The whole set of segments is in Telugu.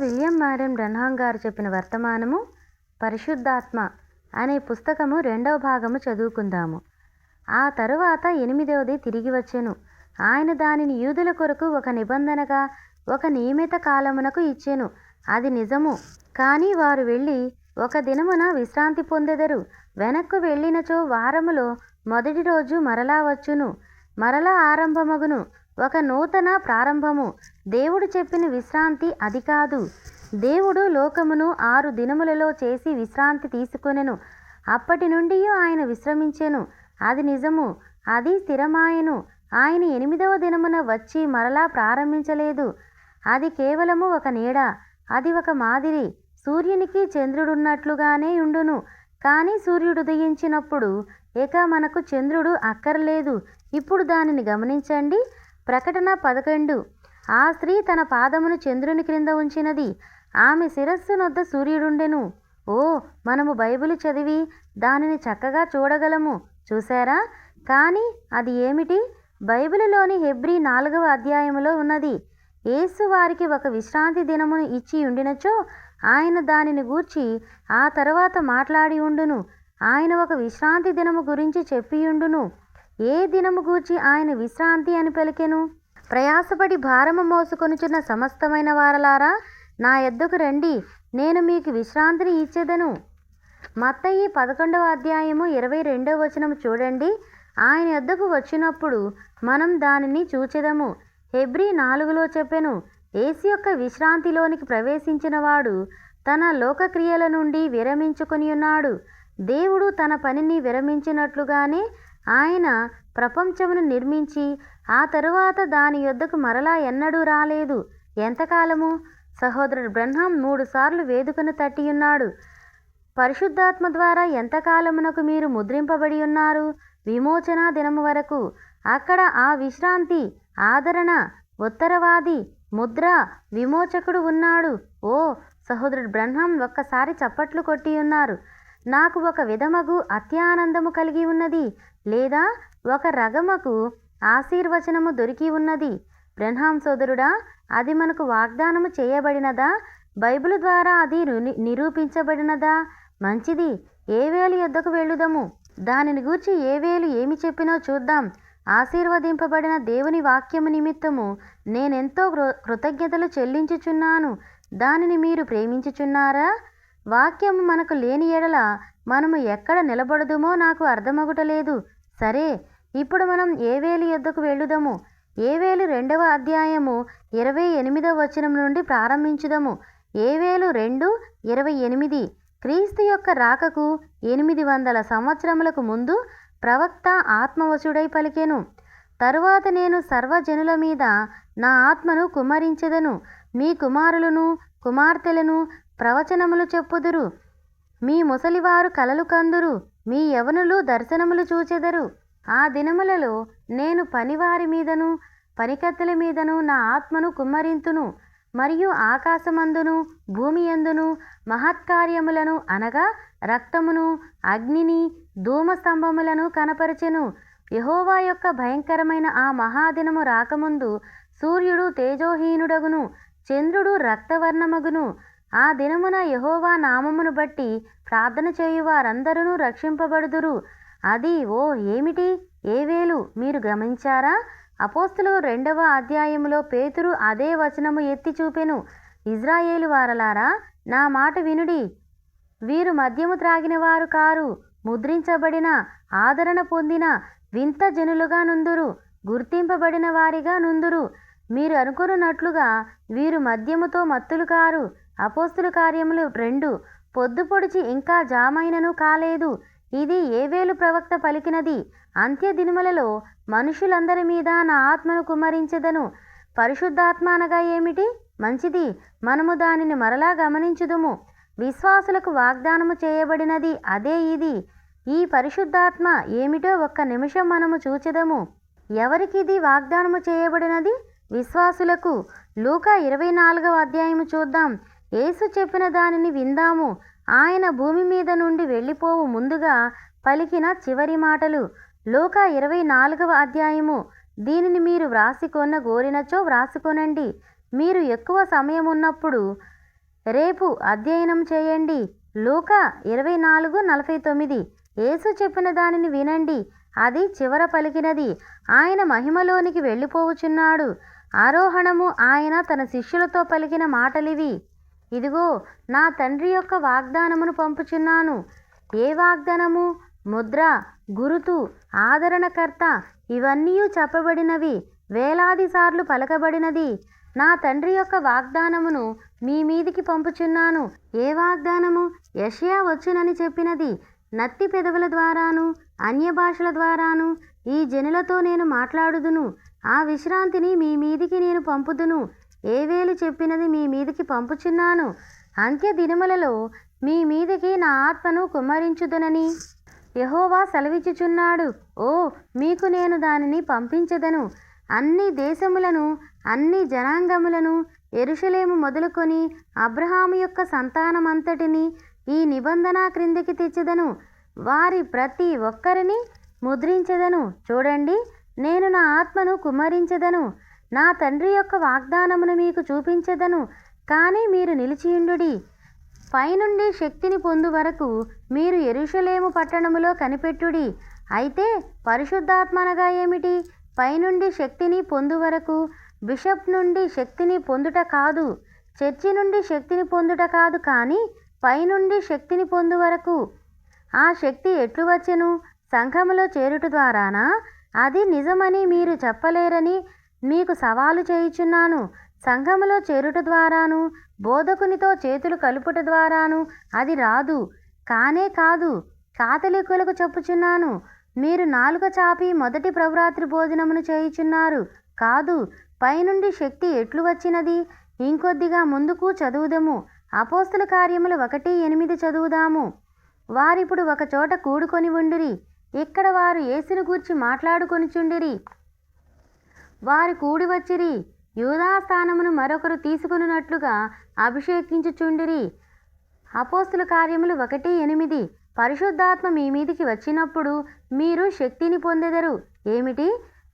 విలియం మారియన్ బ్రన్హాం గారు చెప్పిన వర్తమానము పరిశుద్ధాత్మ అనే పుస్తకము 2వ భాగము చదువుకుందాము. ఆ తరువాత 8వది తిరిగి వచ్చెను. ఆయన దానిని యూదుల కొరకు ఒక నిబంధనగా ఒక నియమిత కాలమునకు ఇచ్చెను. అది నిజము. కానీ వారు వెళ్ళి ఒక దినమున విశ్రాంతి పొందెదరు. వెనక్కు వెళ్ళినచో వారములో మొదటి రోజు మరలా వచ్చును, మరలా ఆరంభమగును. ఒక నూతన ప్రారంభము. దేవుడు చెప్పిన విశ్రాంతి అది కాదు. దేవుడు లోకమును 6 దినములలో చేసి విశ్రాంతి తీసుకొనెను. అప్పటి నుండి ఆయన విశ్రమించెను. అది నిజము, అది స్థిరమాయెను. ఆయన 8వ దినమున వచ్చి మరలా ప్రారంభించలేదు. అది కేవలము ఒక నీడ, అది ఒక మాదిరి. సూర్యునికి చంద్రుడున్నట్లుగానే ఉండును. కానీ సూర్యుడు ఉదయించినప్పుడు ఇక మనకు చంద్రుడు అక్కర్లేదు. ఇప్పుడు దానిని గమనించండి. ప్రకటన 11. ఆ స్త్రీ తన పాదమును చంద్రుని క్రింద ఉంచినది. ఆమె శిరస్సు నొద్ద సూర్యుడుండెను. ఓ, మనము బైబిలు చదివి దానిని చక్కగా చూడగలము, చూసారా? కానీ అది ఏమిటి? బైబిలులోని హెబ్రీ 4వ అధ్యాయములో ఉన్నది. యేసు వారికి ఒక విశ్రాంతి దినమును ఇచ్చి ఉండినచో ఆయన దానిని గూర్చి ఆ తర్వాత మాట్లాడి ఉండును. ఆయన ఒక విశ్రాంతి దినము గురించి చెప్పియుండును. ఏ దినము గూర్చి ఆయన విశ్రాంతి అని పలికెను? ప్రయాసపడి భారము మోసుకొనుచున్న సమస్తమైన వారలారా, నా యొద్దకు రండి, నేను మీకు విశ్రాంతిని ఇచ్చేదను. మత్తయి 11వ అధ్యాయము 22వ వచనము చూడండి. ఆయన యొద్దకు వచ్చినప్పుడు మనం దానిని చూచెదము. హెబ్రీ 4లో చెప్పెను, యేసు యొక్క విశ్రాంతిలోనికి ప్రవేశించిన వాడు తన లోకక్రియల నుండి విరమించుకొని ఉన్నాడు. దేవుడు తన పనిని విరమించినట్లుగానే ఆయన ప్రపంచమును నిర్మించి ఆ తరువాత దాని యొద్దకు మరలా ఎన్నడూ రాలేదు. ఎంతకాలము? సహోదరుడు బ్రన్హాం 3 సార్లు వేదికను తట్టియున్నాడు. పరిశుద్ధాత్మ ద్వారా ఎంతకాలమునకు మీరు ముద్రింపబడి ఉన్నారు? విమోచన దినము వరకు. అక్కడ ఆ విశ్రాంతి, ఆదరణ, ఉత్తరవాది, ముద్ర, విమోచకుడు ఉన్నాడు. ఓ, సహోదరుడు బ్రన్హాం ఒక్కసారి చప్పట్లు కొట్టి ఉన్నారు. నాకు ఒక విధమగు అత్యానందము కలిగి ఉన్నది, లేదా ఒక రగమకు ఆశీర్వచనము దొరికి ఉన్నది. బ్రన్హాం సోదరుడా, అది మనకు వాగ్దానము చేయబడినదా? బైబిలు ద్వారా అది నిరూపించబడినదా? మంచిది. ఏవేలు యొద్దకు వెళ్ళుదము. దానిని గూర్చి ఏవేలు ఏమి చెప్పినో చూద్దాం. ఆశీర్వదింపబడిన దేవుని వాక్యము నిమిత్తము నేనెంతో కృతజ్ఞతలు చెల్లించుచున్నాను. దానిని మీరు ప్రేమించుచున్నారా? వాక్యము మనకు లేని ఎడల మనము ఎక్కడ నిలబడదుమో నాకు అర్థమగుటలేదు. సరే, ఇప్పుడు మనం ఏవేలు యొద్దకు వెళ్ళుదము. ఏవేలు 2వ అధ్యాయము 28వ వచనం నుండి ప్రారంభించుదము. ఏవేలు 2:28. క్రీస్తు యొక్క రాకకు 800 సంవత్సరములకు ముందు ప్రవక్త ఆత్మవశుడై పలికెను. తరువాత నేను సర్వజనుల మీద నా ఆత్మను కుమ్మరించెదను. మీ కుమారులను కుమార్తెలను ప్రవచనములు చెప్పుదురు. మీ ముసలివారు కలలు కందురు. మీ యవనులు దర్శనములు చూచెదరు. ఆ దినములలో నేను పనివారి మీదను పనికత్తెల మీదను నా ఆత్మను కుమ్మరింతును. మరియు ఆకాశమందును భూమి యందును మహత్కార్యములను అనగా రక్తమును, అగ్నిని, ధూమస్తంభములను కనపరచెను. యెహోవా యొక్క భయంకరమైన ఆ మహాదినము రాకముందు సూర్యుడు తేజోహీనుడగును, చంద్రుడు రక్తవర్ణమగును. ఆ దినమున యెహోవా నామమును బట్టి ప్రార్థన చేయువారందరూ రక్షింపబడుదురు. అది ఏమిటి? ఏవేలు మీరు గమనించారా? అపోస్తలుల 2వ అధ్యాయములో పేతురు అదే వచనము ఎత్తి చూపెను. ఇజ్రాయేలు వారలారా, నా మాట వినుడి. వీరు మద్యము త్రాగిన వారు కారు, ముద్రించబడిన, ఆదరణ పొందిన వింత జనులుగా నుందురు, గుర్తింపబడిన వారిగా నుందురు. మీరు అనుకున్నట్లుగా వీరు మద్యముతో మత్తులు కారు. అపోస్తల కార్యములు 2. పొద్దు పొడిచి ఇంకా జామైనను కాలేదు. ఇది ఏవేలు ప్రవక్త పలికినది. అంత్య దినములలో మనుషులందరి మీద నా ఆత్మను కుమ్మరించెదను. పరిశుద్ధాత్మ అనగా ఏమిటి? మంచిది, మనము దానిని మరలా గమనించుదుము. విశ్వాసులకు వాగ్దానము చేయబడినది అదే ఇది. ఈ పరిశుద్ధాత్మ ఏమిటో ఒక్క నిమిషం మనము చూచెదము. ఎవరికిది వాగ్దానము చేయబడినది? విశ్వాసులకు. లూకా 24వ అధ్యాయము చూద్దాం. యేసు చెప్పిన దానిని విందాము. ఆయన భూమి మీద నుండి వెళ్ళిపోవు ముందుగా పలికిన చివరి మాటలు. లూకా 24వ అధ్యాయము. దీనిని మీరు వ్రాసికొన గోరినచో వ్రాసికొనండి. మీరు ఎక్కువ సమయం ఉన్నప్పుడు రేపు అధ్యయనం చేయండి. లూకా 24:49. యేసు చెప్పిన దానిని వినండి. అది చివర పలికినది. ఆయన మహిమలోనికి వెళ్ళిపోవుచున్నాడు. ఆరోహణము ఆయన తన శిష్యులతో పలికిన మాటలివి. ఇదిగో నా తండ్రి యొక్క వాగ్దానమును పంపుచున్నాను. ఏ వాగ్దానము? ముద్ర, గురుతు, ఆదరణకర్త ఇవన్నీ చెప్పబడినవి. వేలాది సార్లు పలకబడినది. నా తండ్రి యొక్క వాగ్దానమును మీ మీదికి పంపుచున్నాను. ఏ వాగ్దానము? యెషయా వచ్చునని చెప్పినది. నత్తి పెదవుల ద్వారాను అన్య భాషల ద్వారాను ఈ జనులతో నేను మాట్లాడుదును. ఆ విశ్రాంతిని మీ మీదికి నేను పంపుదును. ఏవేలు చెప్పినది మీ మీదికి పంపుచున్నాను. అంత్య దినములలో మీ మీదికి నా ఆత్మను కుమ్మరించుదునని యెహోవా సెలవిచ్చుచున్నాడు. ఓ, మీకు నేను దానిని పంపించెదను. అన్ని దేశములను, అన్ని జనాంగములను, యెరూషలేము మొదలుకొని అబ్రహాము యొక్క సంతానమంతటిని ఈ నిబంధన క్రిందికి తెచ్చెదను. వారి ప్రతి ఒక్కరిని ముద్రించెదను. చూడండి, నేను నా ఆత్మను కుమ్మరించెదను. నా తండ్రి యొక్క వాగ్దానమును మీకు చూపించెదను. కానీ మీరు నిలిచియుండుడి. పైనుండి శక్తిని పొందు వరకు మీరు యెరూషలేము పట్టణములో కనిపెట్టుడి. అయితే పరిశుద్ధాత్మ అనగా ఏమిటి? పైనుండి శక్తిని పొందు వరకు బిషప్ నుండి శక్తిని పొందుట కాదు, చర్చి నుండి శక్తిని పొందుట కాదు, కానీ పైనుండి శక్తిని పొందు వరకు. ఆ శక్తి ఎట్లు వచ్చెను? సంఘములో చేరుట ద్వారానా? అది నిజమని మీరు చెప్పలేరని మీకు సవాలు చేయుచున్నాను. సంఘములో చేరుట ద్వారాను, బోధకునితో చేతులు కలుపుట ద్వారాను అది రాదు. కానే కాదు. కాతలికులకు చెప్పుచున్నాను, మీరు నాలుక చాపి మొదటి ప్రభురాత్రి భోజనమును చేయుచున్నారు. కాదు. పైనుండి శక్తి ఎట్లు వచ్చినది? ఇంకొద్దిగా ముందుకు చదువుదము. అపోస్తుల కార్యములు 1:8 చదువుదాము. వారిప్పుడు ఒక చోట కూడుకొని ఉండిరి. ఇక్కడ వారు యేసును గూర్చి మాట్లాడుకొనుచుండిరి. వారు కూడి వచ్చిరి. యూదా స్థానమును మరొకరు తీసుకొనున్నట్లుగా అభిషేకించుచుండిరి. అపోస్తుల కార్యములు 1:8. పరిశుద్ధాత్మ మీ మీదికి వచ్చినప్పుడు మీరు శక్తిని పొందెదరు. ఏమిటి?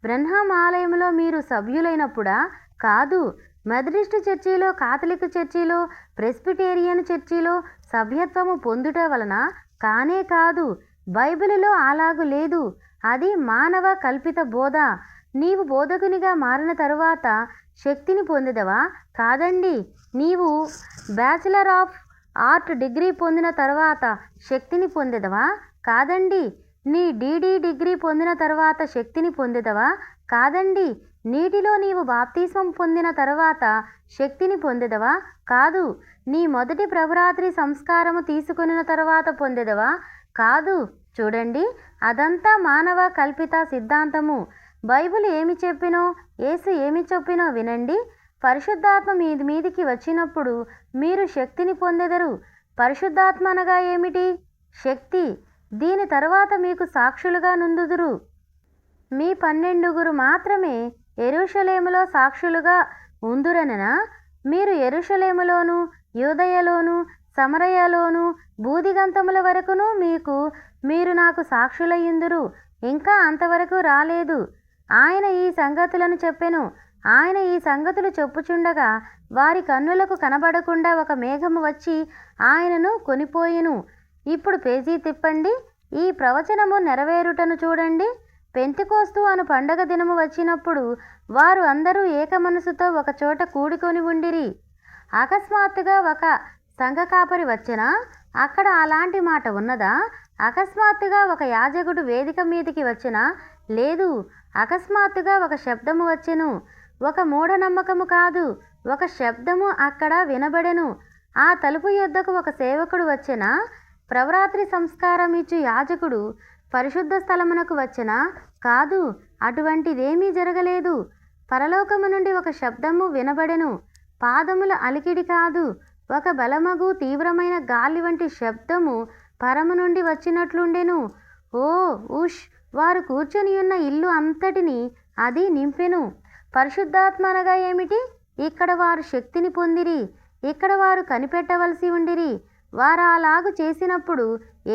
బ్రహ్మం ఆలయంలో మీరు సభ్యులైనప్పుడా? కాదు. మెథడిస్ట్ చర్చిలో, కాథలిక్ చర్చిలో, ప్రెస్బిటేరియన్ చర్చిలో సభ్యత్వము పొందుట వలన? కానే కాదు. బైబిలులో అలాగు లేదు. అది మానవ కల్పిత బోధ. నీవు బోధకునిగా మారిన తరువాత శక్తిని పొందెదవా? కాదండి. నీవు బ్యాచిలర్ ఆఫ్ ఆర్ట్ డిగ్రీ పొందిన తర్వాత శక్తిని పొందెదవా? కాదండి. నీ డీడీ డిగ్రీ పొందిన తర్వాత శక్తిని పొందెదవా? కాదండి. నీటిలో నీవు బాప్తిస్మం పొందిన తర్వాత శక్తిని పొందెదవా? కాదు. నీ మొదటి ప్రభురాత్రి సంస్కారము తీసుకొనిన తర్వాత పొందెదవా? కాదు. చూడండి, అదంతా మానవ కల్పిత సిద్ధాంతము. బైబిల్ ఏమి చెప్పినో, యేసు ఏమి చెప్పినో వినండి. పరిశుద్ధాత్మ మీదికి వచ్చినప్పుడు మీరు శక్తిని పొందెదరు. పరిశుద్ధాత్మ అనగా ఏమిటి? శక్తి. దీని తరువాత మీకు సాక్షులుగా నుందుదురు. మీ 12 మాత్రమే యెరూషలేములో సాక్షులుగా ఉందురనెనా? మీరు యెరూషలేములోను, యూదయలోను, సమరయలోను, బూదిగంతముల వరకును మీరు నాకు సాక్షులయ్యుందురు. ఇంకా అంతవరకు రాలేదు. ఆయన ఈ సంగతులను చెప్పెను. ఆయన ఈ సంగతులు చెప్పుచుండగా వారి కన్నులకు కనబడకుండా ఒక మేఘము వచ్చి ఆయనను కొనిపోయెను. ఇప్పుడు పేజీ తిప్పండి. ఈ ప్రవచనము నెరవేరుటను చూడండి. పెంతెకోస్తు అను పండగ దినము వచ్చినప్పుడు వారు అందరూ ఏక మనసుతో ఒక చోట కూడుకొని ఉండిరి. అకస్మాత్తుగా ఒక సంఘ కాపరి వచ్చెనా? అక్కడ అలాంటి మాట ఉన్నదా? అకస్మాత్తుగా ఒక యాజకుడు వేదిక మీదికి వచ్చెనా? లేదు. అకస్మాత్తుగా ఒక శబ్దము వచ్చెను. ఒక మూఢనమ్మకము కాదు, ఒక శబ్దము అక్కడ వినబడెను. ఆ తలుపు యొద్దకు ఒక సేవకుడు వచ్చెనా? ప్రవరాత్రి సంస్కారం ఇచ్చు యాజకుడు పరిశుద్ధ స్థలమునకు వచ్చెనా? కాదు. అటువంటిదేమీ జరగలేదు. పరలోకము నుండి ఒక శబ్దము వినబడెను. పాదముల అలికిడి కాదు, ఒక బలమగు తీవ్రమైన గాలి వంటి శబ్దము పరము నుండి వచ్చినట్లుండెను. ఓ ఉష్! వారు కూర్చొని ఉన్న ఇల్లు అంతటిని అది నింపెను. పరిశుద్ధాత్మ అనగా ఏమిటి? ఇక్కడ వారు శక్తిని పొందిరి. ఇక్కడ వారు కనిపెట్టవలసి ఉండిరి. వారు అలాగు చేసినప్పుడు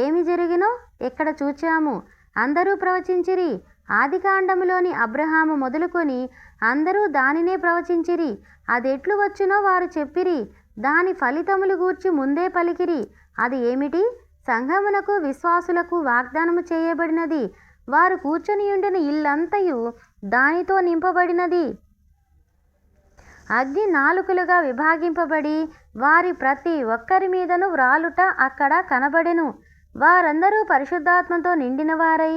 ఏమి జరిగినో ఇక్కడ చూచాము. అందరూ ప్రవచించిరి. ఆదికాండములోని అబ్రహాము మొదలుకొని అందరూ దానినే ప్రవచించిరి. అదెట్లు వచ్చునో వారు చెప్పిరి. దాని ఫలితములు గూర్చి ముందే పలికిరి. అది ఏమిటి? సంఘమునకు విశ్వాసులకు వాగ్దానము చేయబడినది. వారు కూర్చొనియుండిన ఇల్లంతయు దానితో నింపబడినది. అగ్ని నాలుకలుగా విభాగింపబడి వారి ప్రతి ఒక్కరి మీదను వ్రాలుట అక్కడ కనబడెను. వారందరూ పరిశుద్ధాత్మతో నిండినవారై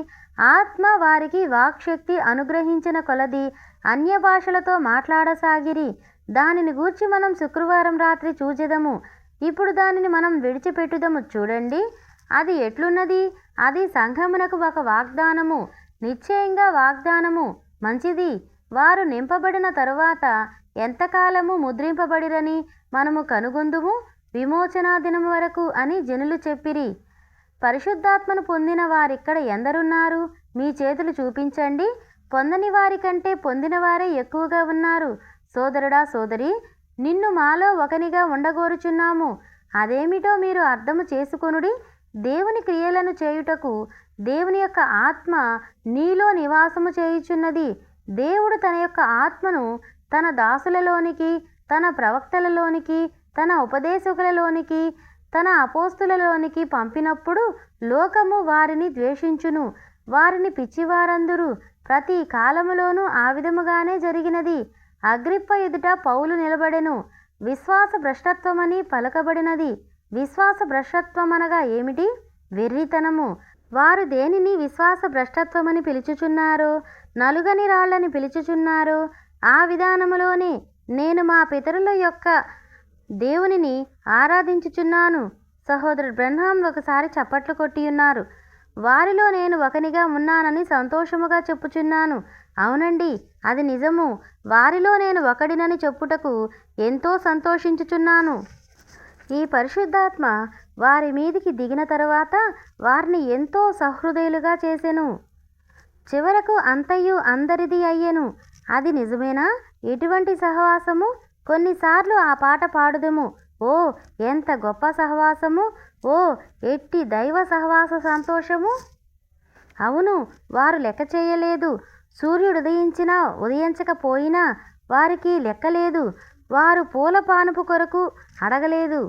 ఆత్మ వారికి వాక్శక్తి అనుగ్రహించిన కొలది అన్య భాషలతో మాట్లాడసాగిరి. దానిని గూర్చి మనం శుక్రవారం రాత్రి చూచెదము. ఇప్పుడు దానిని మనం విడిచిపెట్టుదము. చూడండి, అది ఎట్లున్నది? అది సంఘమునకు ఒక వాగ్దానము, నిశ్చయంగా వాగ్దానము. మంచిది. వారు నింపబడిన తరువాత ఎంతకాలము ముద్రింపబడిరని మనము కనుగొందుము, విమోచనా దినము వరకు అని జనులు చెప్పిరి. పరిశుద్ధాత్మను పొందిన వారిక్కడ ఎందరున్నారు? మీ చేతులు చూపించండి. పొందని వారి కంటే పొందిన వారే ఎక్కువగా ఉన్నారు. సోదరుడా, సోదరి, నిన్ను మాలో ఒకనిగా ఉండగోరుచున్నాము. అదేమిటో మీరు అర్థము చేసుకొనుడి. దేవుని క్రియలను చేయుటకు దేవుని యొక్క ఆత్మ నీలో నివాసము చేయుచున్నది. దేవుడు తన యొక్క ఆత్మను తన దాసులలోనికి, తన ప్రవక్తలలోనికి, తన ఉపదేశకులలోనికి, తన అపోస్తులలోనికి పంపినప్పుడు లోకము వారిని ద్వేషించును, వారిని పిచ్చివారందురు. ప్రతి కాలములోనూ ఆ విధముగానే జరిగినది. అగ్రిప్ప ఎదుట పౌలు నిలబడెను. విశ్వాస భ్రష్టత్వమని పలకబడినది. విశ్వాస భ్రష్టత్వమనగా ఏమిటి? వెర్రితనము. వారు దేనిని విశ్వాస భ్రష్టత్వమని పిలుచుచున్నారో, నలుగని రాళ్ళని పిలుచుచున్నారో ఆ విధానములోనే నేను మా పితరుల యొక్క దేవునిని ఆరాధించుచున్నాను. సహోదరుడు బ్రహ్నాం ఒకసారి చప్పట్లు కొట్టియున్నారు. వారిలో నేను ఒకనిగా ఉన్నానని సంతోషముగా చెప్పుచున్నాను. అవునండి, అది నిజము. వారిలో నేను ఒకడినని చెప్పుటకు ఎంతో సంతోషించుచున్నాను. ఈ పరిశుద్ధాత్మ వారి మీదికి దిగిన తరువాత వారిని ఎంతో సహృదయులుగా చేసెను. చివరకు అంతయు అందరిది అయ్యెను. అది నిజమేనా? ఎటువంటి సహవాసము! కొన్నిసార్లు ఆ పాట పాడుదము. ఓ ఎంత గొప్ప సహవాసము! ఓ ఎట్టి దైవ సహవాస సంతోషము! అవును, వారు లెక్క చేయలేదు. సూర్యుడు ఉదయించినా ఉదయించకపోయినా వారికి లెక్కలేదు. వారు పూల పానుపు కొరకు అడగలేదు.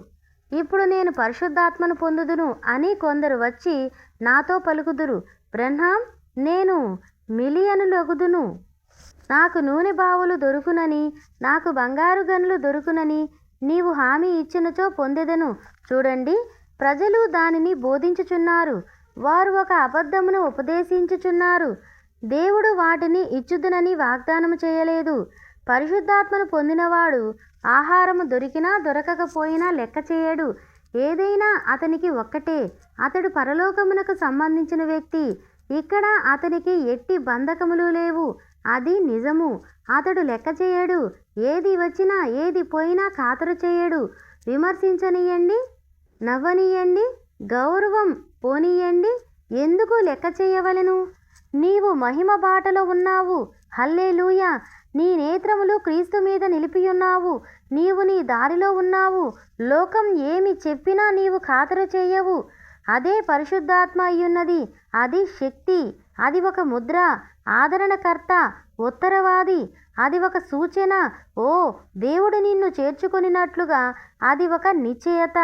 ఇప్పుడు నేను పరిశుద్ధాత్మను పొందుదును అని కొందరు వచ్చి నాతో పలుకుదురు. బ్రహ్నాం, నేను మిలియనులొగుదును, నాకు నూనె బావులు దొరుకునని, నాకు బంగారు గనులు దొరుకునని నీవు హామీ ఇచ్చినచో పొందెదను. చూడండి, ప్రజలు దానిని బోధించుచున్నారు. వారు ఒక అబద్ధమును ఉపదేశించుచున్నారు. దేవుడు వాటిని ఇచ్చుదునని వాగ్దానము చేయలేదు. పరిశుద్ధాత్మను పొందినవాడు ఆహారము దొరికినా దొరకకపోయినా లెక్క చేయడు. ఏదైనా అతనికి ఒక్కటే. అతడు పరలోకమునకు సంబంధించిన వ్యక్తి. ఇక్కడ అతనికి ఎట్టి బంధకములు లేవు. అది నిజము. అతడు లెక్క చేయడు. ఏది వచ్చినా ఏది పోయినా ఖాతరు చేయడు. విమర్శించనీయండి, నవ్వనీయండి, గౌరవం పోనీయండి. ఎందుకు లెక్క చేయవలెను? నీవు మహిమ బాటలో ఉన్నావు. హల్లెలూయా! నీ నేత్రములు క్రీస్తు మీద నిలిపియున్నావు. నీవు నీ దారిలో ఉన్నావు. లోకం ఏమి చెప్పినా నీవు ఖాతరు చేయవు. అదే పరిశుద్ధాత్మ అయ్యున్నది. అది శక్తి. అది ఒక ముద్ర, ఆదరణకర్త, ఉత్తరవాది. అది ఒక సూచన. ఓ దేవుడు నిన్ను చేర్చుకొనినట్లుగా అది ఒక నిశ్చయత.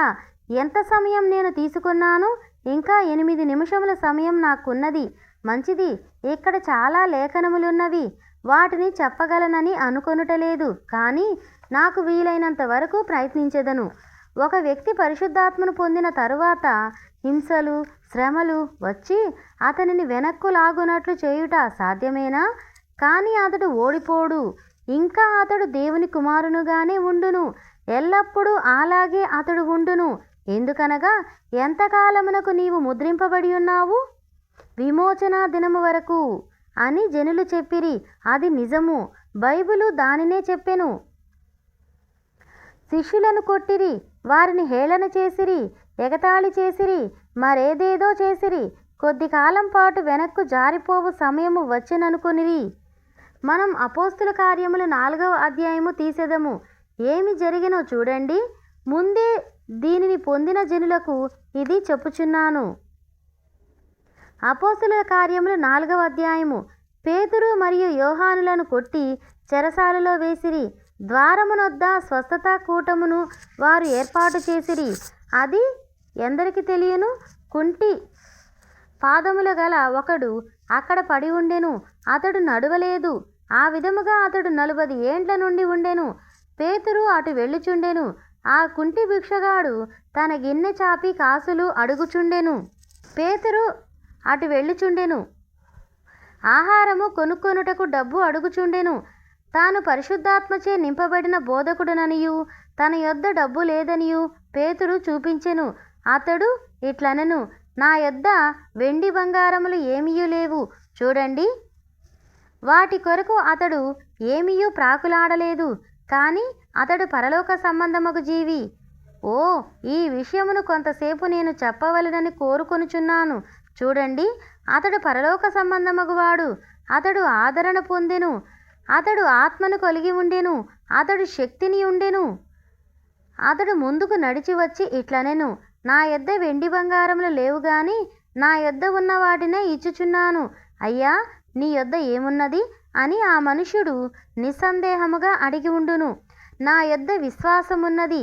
ఎంత సమయం నేను తీసుకున్నాను? ఇంకా 8 నిమిషముల సమయం నాకున్నది. మంచిది. ఇక్కడ చాలా లేఖనములున్నవి. వాటిని చెప్పగలనని అనుకొనుటలేదు, కానీ నాకు వీలైనంత వరకు ప్రయత్నించెదను. ఒక వ్యక్తి పరిశుద్ధాత్మను పొందిన తరువాత హింసలు, శ్రమలు వచ్చి అతనిని వెనక్కు లాగునట్లు చేయుట సాధ్యమేనా? కానీ అతడు ఓడిపోడు. ఇంకా అతడు దేవుని కుమారునుగానే ఉండును. ఎల్లప్పుడూ అలాగే అతడు ఉండును. ఎందుకనగా ఎంతకాలమునకు నీవు ముద్రింపబడి ఉన్నావు? విమోచనా దినము వరకు అని జనులు చెప్పిరి. అది నిజము. బైబిలు దానినే చెప్పెను. శిష్యులను కొట్టిరి, వారిని హేళన చేసిరి, ఎగతాళి చేసిరి, మరేదేదో చేసిరి. కొద్ది కాలం పాటు వెనక్కు జారిపోవు సమయము వచ్చెననుకొనిరి. మనం అపోస్తుల కార్యములు 4వ అధ్యాయము తీసెదము. ఏమి జరిగినో చూడండి. ముందే దీనిని పొందిన జనులకు ఇది చెప్పుచున్నాను. అపోస్తుల కార్యములు 4వ అధ్యాయము. పేతురు మరియు యోహానులను కొట్టి చెరసాలలో వేసిరి. ద్వారమునొద్ద స్వస్థత కూటమును వారు ఏర్పాటు చేసిరి. అది ఎందరికి తెలియను? కుంటి పాదముల గల ఒకడు అక్కడ పడి ఉండెను. అతడు నడవలేదు. ఆ విధముగా అతడు 40 ఏండ్ల నుండి ఉండెను. పేతురు అటు వెళ్ళుచుండెను. ఆ కుంటి భిక్షగాడు తన గిన్నె చాపి కాసులు అడుగుచుండెను. పేతురు అటు వెళ్ళుచుండెను. ఆహారము కొనుక్కొనుటకు డబ్బు అడుగుచుండెను. తాను పరిశుద్ధాత్మచే నింపబడిన బోధకుడననియు తన యొద్ద డబ్బు లేదనియు పేతురు చూపించెను. అతడు ఇట్లనెను, నా యొద్ద వెండి బంగారములు ఏమీయూ లేవు. చూడండి. వాటి కొరకు అతడు ఏమీయూ ప్రాకులాడలేదు. కానీ అతడు పరలోక సంబంధమగు జీవి. ఓ, ఈ విషయమును కొంతసేపు నేను చెప్పవలెనని కోరుకొనుచున్నాను. చూడండి, అతడు పరలోక సంబంధమగువాడు. అతడు ఆదరణ పొందెను. అతడు ఆత్మను కలిగి ఉండెను. అతడు శక్తిని ఉండెను. అతడు ముందుకు నడిచి వచ్చి ఇట్లనెను, నా యొద్ద వెండి బంగారములు లేవు గాని నా యొద్ద ఉన్న వాటినే ఇచ్చుచున్నాను. అయ్యా, నీ యొద్ద ఏమున్నది అని ఆ మనుష్యుడు నిస్సందేహముగా అడిగి ఉండును. నా యొద్ద విశ్వాసమున్నది.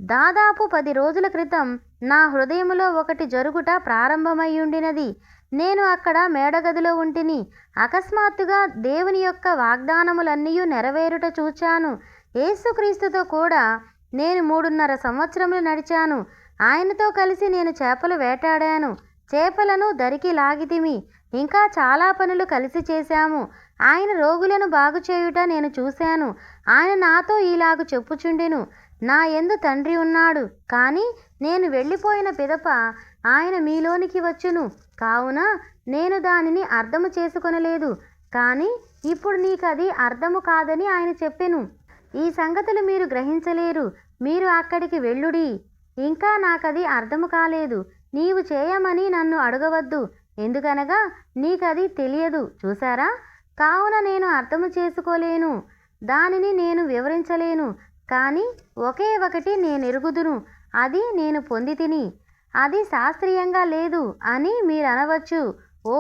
దాదాపు 10 రోజుల క్రితం నా హృదయములో ఒకటి జరుగుట ప్రారంభమయ్యుండినది. నేను అక్కడ మేడగదిలో ఉంటిని. అకస్మాత్తుగా దేవుని యొక్క వాగ్దానములన్నీ నెరవేరుట చూచాను. యేసుక్రీస్తుతో కూడా నేను 3.5 సంవత్సరములు నడిచాను. ఆయనతో కలిసి నేను చేపలు వేటాడాను. చేపలను దరికి లాగితిమి. ఇంకా చాలా పనులు కలిసి చేశాము. ఆయన రోగులను బాగు చేయుట నేను చూశాను. ఆయన నాతో ఇలాగు చెప్పుచుండెను, నా యందు తండ్రి ఉన్నాడు. కానీ నేను వెళ్ళిపోయిన పిదప ఆయన మీలోనికి వచ్చును. కావున నేను దానిని అర్థము చేసుకొనలేదు. కానీ ఇప్పుడు నీకది అర్థము కాదని ఆయన చెప్పెను. ఈ సంగతులు మీరు గ్రహించలేరు. మీరు అక్కడికి వెళ్ళుడి. ఇంకా నాకది అర్థము కాలేదు. నీవు చేయమని నన్ను అడగవద్దు. ఎందుకనగా నీకది తెలియదు. చూసారా? కావున నేను అర్థము చేసుకోలేను. దానిని నేను వివరించలేను. కానీ ఒకే ఒకటి నేనెరుగుదును. అది నేను పొంది తిని. అది శాస్త్రీయంగా లేదు అని మీరు అనవచ్చు. ఓ,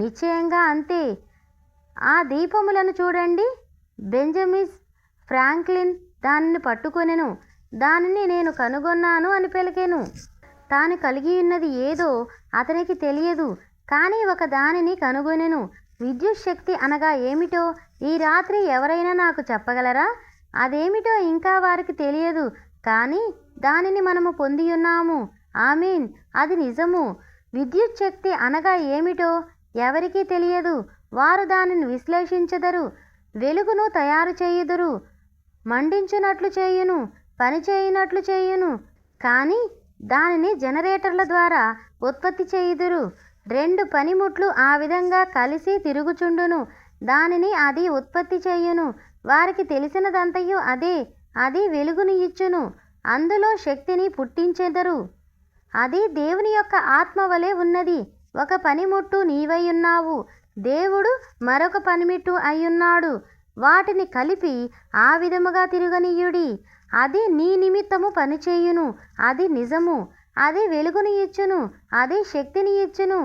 నిశ్చయంగా అంతే. ఆ దీపములను చూడండి. బెంజమిన్ ఫ్రాంక్లిన్ దానిని పట్టుకొనెను. దానిని నేను కనుగొన్నాను అని పలికెను. తాను కలిగి ఉన్నది ఏదో అతనికి తెలియదు. కానీ ఒక దానిని కనుగొనెను. విద్యుత్ శక్తి అనగా ఏమిటో ఈ రాత్రి ఎవరైనా నాకు చెప్పగలరా? అదేమిటో ఇంకా వారికి తెలియదు. కానీ దానిని మనము పొంది ఉన్నాము. ఆమేన్. అది నిజము. విద్యుత్ శక్తి అనగా ఏమిటో ఎవరికీ తెలియదు. వారు దానిని విశ్లేషించెదరు. వెలుగును తయారు చేయుదురు. మండించునట్లు చేయును, పని చేయునట్లు చేయును. కానీ దానిని జనరేటర్ల ద్వారా ఉత్పత్తి చేయుదురు. 2 పనిముట్లు ఆ విధంగా కలిసి తిరుగుచుండును. దానిని అది ఉత్పత్తి చేయును. వారికి తెలిసినదంతయు అదే. అది వెలుగుని ఇచ్చును. అందులో శక్తిని పుట్టించెదరు. అది దేవుని యొక్క ఆత్మ వలె ఉన్నది. ఒక పనిముట్టు నీవై ఉన్నావు. దేవుడు మరొక పనిముట్టు అయ్యున్నాడు. వాటిని కలిపి ఆ విధముగా తిరగనీయుడి. అది నీ నిమిత్తము పనిచేయును. అది నిజము. అది వెలుగుని ఇచ్చును. అది శక్తిని ఇచ్చును.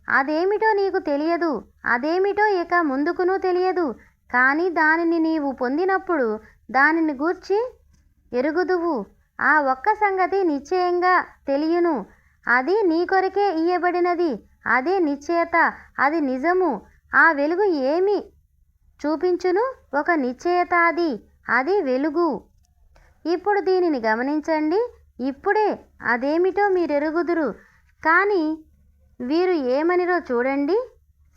అదేమిటో నీకు తెలియదు. అదేమిటో ఇక ముందుకును తెలియదు. కానీ దానిని నీవు పొందినప్పుడు దానిని గూర్చి ఎరుగుదువు. ఆ ఒక్క సంగతి నిశ్చయంగా తెలియను. అది నీ కొరకే ఇయ్యబడినది. అదే నిశ్చయత. అది నిజము. ఆ వెలుగు ఏమి చూపించును? ఒక నిశ్చయత. అది వెలుగు. ఇప్పుడు దీనిని గమనించండి. ఇప్పుడే అదేమిటో మీరెరుగుదురు. కానీ వీరు ఏమనిరో చూడండి.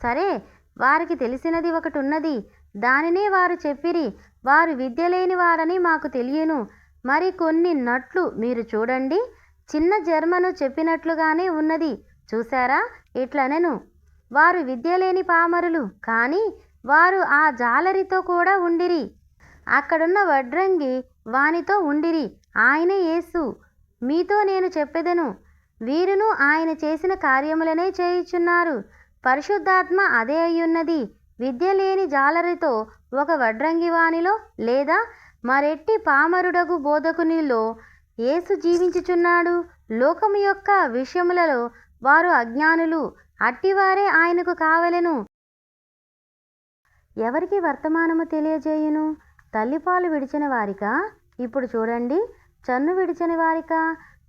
సరే, వారికి తెలిసినది ఒకటి ఉన్నది. దానినే వారు చెప్పిరి. వారు విద్య లేని వారని మాకు తెలియను. మరి కొన్ని నట్లు మీరు చూడండి. చిన్న జర్మను చెప్పినట్లుగానే ఉన్నది. చూసారా? ఇట్లనెను, వారు విద్య లేని పామరులు. కానీ వారు ఆ జాలరితో కూడా ఉండిరి. అక్కడున్న వడ్రంగి వానితో ఉండిరి. ఆయనే యేసు. మీతో నేను చెప్పెదను, వీరును ఆయన చేసిన కార్యములనే చేయుచున్నారు. పరిశుద్ధాత్మ అదే అయ్యున్నది. విద్య లేని జాలరితో ఒక వడ్రంగి వానిలో లేదా మరెట్టి పామరుడగు బోధకునిలో యేసు జీవించుచున్నాడు. లోకము యొక్క విషయములలో వారు అజ్ఞానులు. అట్టివారే ఆయనకు కావలెను. ఎవరికి వర్తమానము తెలియజేయును? తల్లిపాలు విడిచిన వారికా? ఇప్పుడు చూడండి, చన్ను విడిచిన వారికా?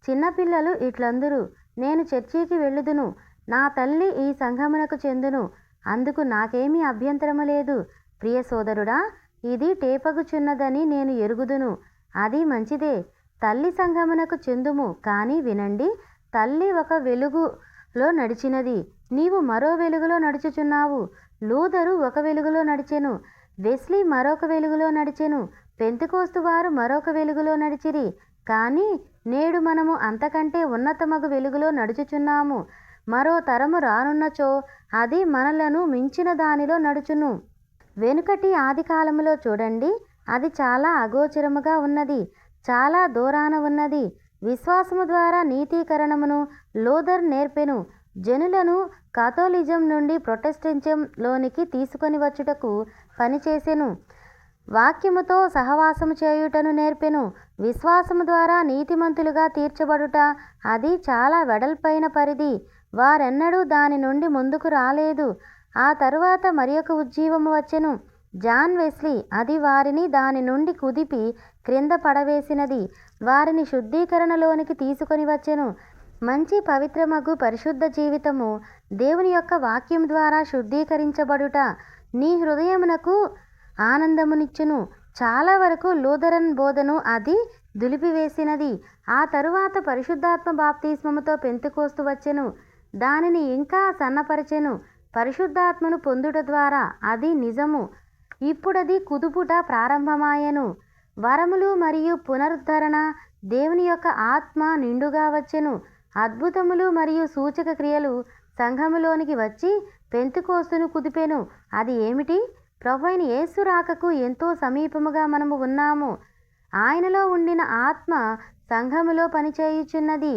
చిన్నపిల్లలు ఇట్లందురు, నేను చర్చికి వెళ్ళుదును, నా తల్లి ఈ సంఘమునకు చెందును, అందుకు నాకేమీ అభ్యంతరము లేదు. ప్రియ సోదరుడా, ఇది టేపగుచున్నదని నేను ఎరుగుదును, అది మంచిదే. తల్లి సంఘమునకు చెందుము. కానీ వినండి, తల్లి ఒక వెలుగులో నడిచినది, నీవు మరో వెలుగులో నడుచుచున్నావు. లూథరు ఒక వెలుగులో నడిచెను, వెస్లీ మరొక వెలుగులో నడిచెను, పెంతెకోస్తు వారు మరొక వెలుగులో నడిచిరి. కానీ నేడు మనము అంతకంటే ఉన్నతమగు వెలుగులో నడుచుచున్నాము. మరో తరము రానున్నచో అది మనలను మించిన దానిలో నడుచును. వెనుకటి ఆది కాలములో చూడండి, అది చాలా అగోచరముగా ఉన్నది, చాలా దూరాన ఉన్నది. విశ్వాసము ద్వారా నీతీకరణమును లూథర్ నేర్పెను. జనులను కాథోలిజం నుండి ప్రొటెస్టెంటిజంలోనికి తీసుకొని వచ్చుటకు పనిచేసెను. వాక్యముతో సహవాసము చేయుటను నేర్పెను. విశ్వాసము ద్వారా నీతిమంతులుగా తీర్చబడుట, అది చాలా వెడల్పైన పరిధి. వారెన్నడూ దాని నుండి ముందుకు రాలేదు. ఆ తరువాత మరి ఒక ఉజ్జీవము వచ్చెను, జాన్ వెస్లీ. అది వారిని దాని నుండి కుదిపి క్రింద పడవేసినది, వారిని శుద్ధీకరణలోనికి తీసుకొని వచ్చెను. మంచి పవిత్రమగు పరిశుద్ధ జీవితము దేవుని యొక్క వాక్యం ద్వారా శుద్ధీకరించబడుట నీ హృదయమునకు ఆనందమునిచ్చును. చాలా వరకు లూథరన్ బోధను అది దులిపివేసినది. ఆ తరువాత పరిశుద్ధాత్మ బాప్తిస్మముతో పెంతెకోస్తు వచ్చెను, దానిని ఇంకా సన్నపరచెను. పరిశుద్ధాత్మను పొందుట ద్వారా అది నిజము. ఇప్పుడది కుదుపుట ప్రారంభమాయెను. వరములు మరియు పునరుద్ధరణ, దేవుని యొక్క ఆత్మ నిండుగా వచ్చెను. అద్భుతములు మరియు సూచక క్రియలు సంఘములోనికి వచ్చి పెంతెకోస్తును కుదిపెను. అది ఏమిటి? ప్రభువైన యేసు రాకకు ఎంతో సమీపముగా మనము ఉన్నాము. ఆయనలో ఉండిన ఆత్మ సంఘములో పనిచేయుచున్నది.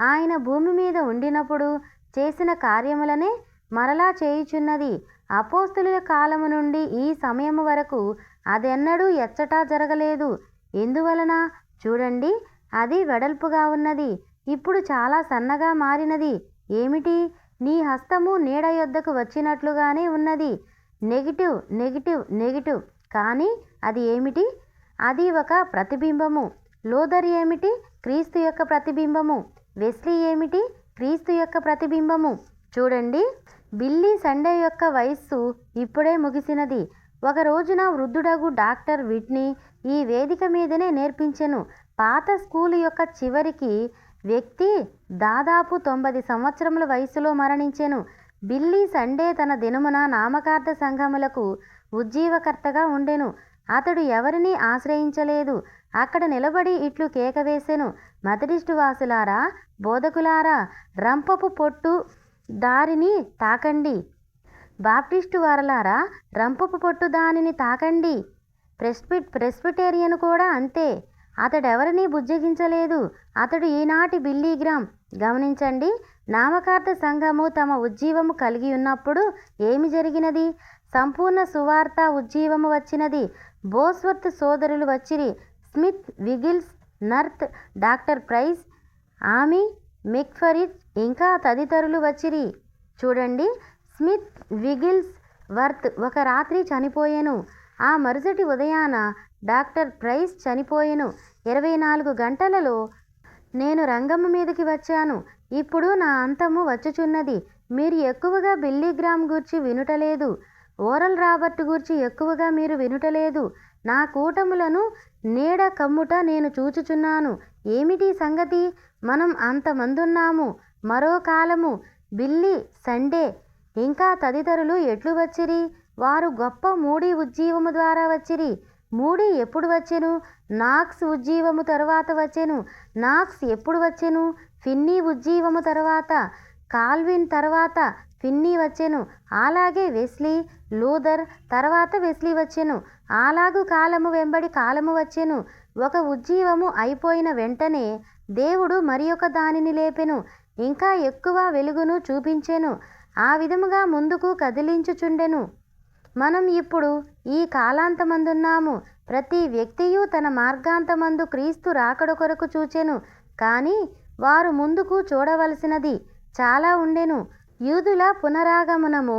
ఆయన భూమి మీద ఉండినప్పుడు చేసిన కార్యములనే మరలా చేయుచున్నది. అపోస్తలుల కాలము నుండి ఈ సమయము వరకు అదెన్నడూ ఎచ్చటా జరగలేదు. ఎందువలన? చూడండి, అది వెడల్పుగా ఉన్నది, ఇప్పుడు చాలా సన్నగా మారినది. ఏమిటి? నీ హస్తము నీడ యొద్దకు వచ్చినట్లుగానే ఉన్నది. Negative negative negative. కానీ అది ఏమిటి? అది ఒక ప్రతిబింబము. లూథర్ ఏమిటి? క్రీస్తు యొక్క ప్రతిబింబము. వెస్లీ ఏమిటి? క్రీస్తు యొక్క ప్రతిబింబము. చూడండి, బిల్లీ సండే యొక్క వయస్సు ఇప్పుడే ముగిసినది. ఒక రోజున వృద్ధుడగు డాక్టర్ విట్నీ ఈ వేదిక మీదనే నేర్పించెను. పాత స్కూలు యొక్క చివరికి వ్యక్తి దాదాపు 90 సంవత్సరముల వయసులో మరణించెను. బిల్లీ సండే తన దినమున నామకార్థ సంఘములకు ఉజ్జీవకర్తగా ఉండెను. అతడు ఎవరినీ ఆశ్రయించలేదు. అక్కడ నిలబడి ఇట్లు కేక వేసెను, మెథడిస్టు వాసులారా, బోధకులారా, రంపపు పొట్టు దారిని తాకండి. బాప్టిస్టు వారలారా, రంపపు పొట్టు దానిని తాకండి. ప్రెస్బిటేరియన్ కూడా అంతే. అతడెవరినీ బుజ్జగించలేదు. అతడు ఈనాటి బిల్లీగ్రామ్. గమనించండి, నామకార్థ సంఘము తమ ఉజ్జీవము కలిగి ఉన్నప్పుడు ఏమి జరిగినది? సంపూర్ణ సువార్త ఉజ్జీవము వచ్చినది. బోస్వర్త్ సోదరులు వచ్చిరి, స్మిత్, విగిల్స్, నర్త్, డాక్టర్ ప్రైస్, ఆమీ, మెక్ఫరిడ్ ఇంకా తదితరులు వచ్చిరి. చూడండి, స్మిత్, విగిల్స్, వర్త్ ఒక రాత్రి చనిపోయెను. ఆ మరుసటి ఉదయాన డాక్టర్ ప్రైస్ చనిపోయెను. 24 గంటలలో నేను రంగము మీదకి వచ్చాను. ఇప్పుడు నా అంతము వచ్చుచున్నది. మీరు ఎక్కువగా బిల్లీగ్రామ్ గూర్చి వినుటలేదు. ఓరల్ రాబర్ట్ గూర్చి ఎక్కువగా మీరు వినుటలేదు. నా కూటములను నీడ కమ్ముట నేను చూచుచున్నాను. ఏమిటి సంగతి? మనం అంతమందున్నాము. మరో కాలము బిల్లీ సండే ఇంకా తదితరులు ఎట్లు వచ్చిరి? వారు గొప్ప మూడీ ఉజ్జీవము ద్వారా వచ్చిరి. మూడీ ఎప్పుడు వచ్చెను? నాక్స్ ఉజ్జీవము తరువాత వచ్చెను. నాక్స్ ఎప్పుడు వచ్చెను? ఫిన్నీ ఉజ్జీవము తరువాత. కాల్విన్ తర్వాత ఫిన్నీ వచ్చెను. అలాగే వెస్లీ, లూథర్ తర్వాత వెస్లీ వచ్చెను. అలాగు కాలము వెంబడి కాలము వచ్చెను. ఒక ఉజ్జీవము అయిపోయిన వెంటనే దేవుడు మరి ఒక దానిని లేపెను, ఇంకా ఎక్కువ వెలుగును చూపించెను. ఆ విధముగా ముందుకు కదిలించుచుండెను. మనం ఇప్పుడు ఈ కాలాంతమందున్నాము. ప్రతి వ్యక్తియు తన మార్గాంతమందు క్రీస్తు రాకడ కొరకు చూచెను. కానీ వారు ముందుకు చూడవలసినది చాలా ఉండెను. యూదుల పునరాగమనము,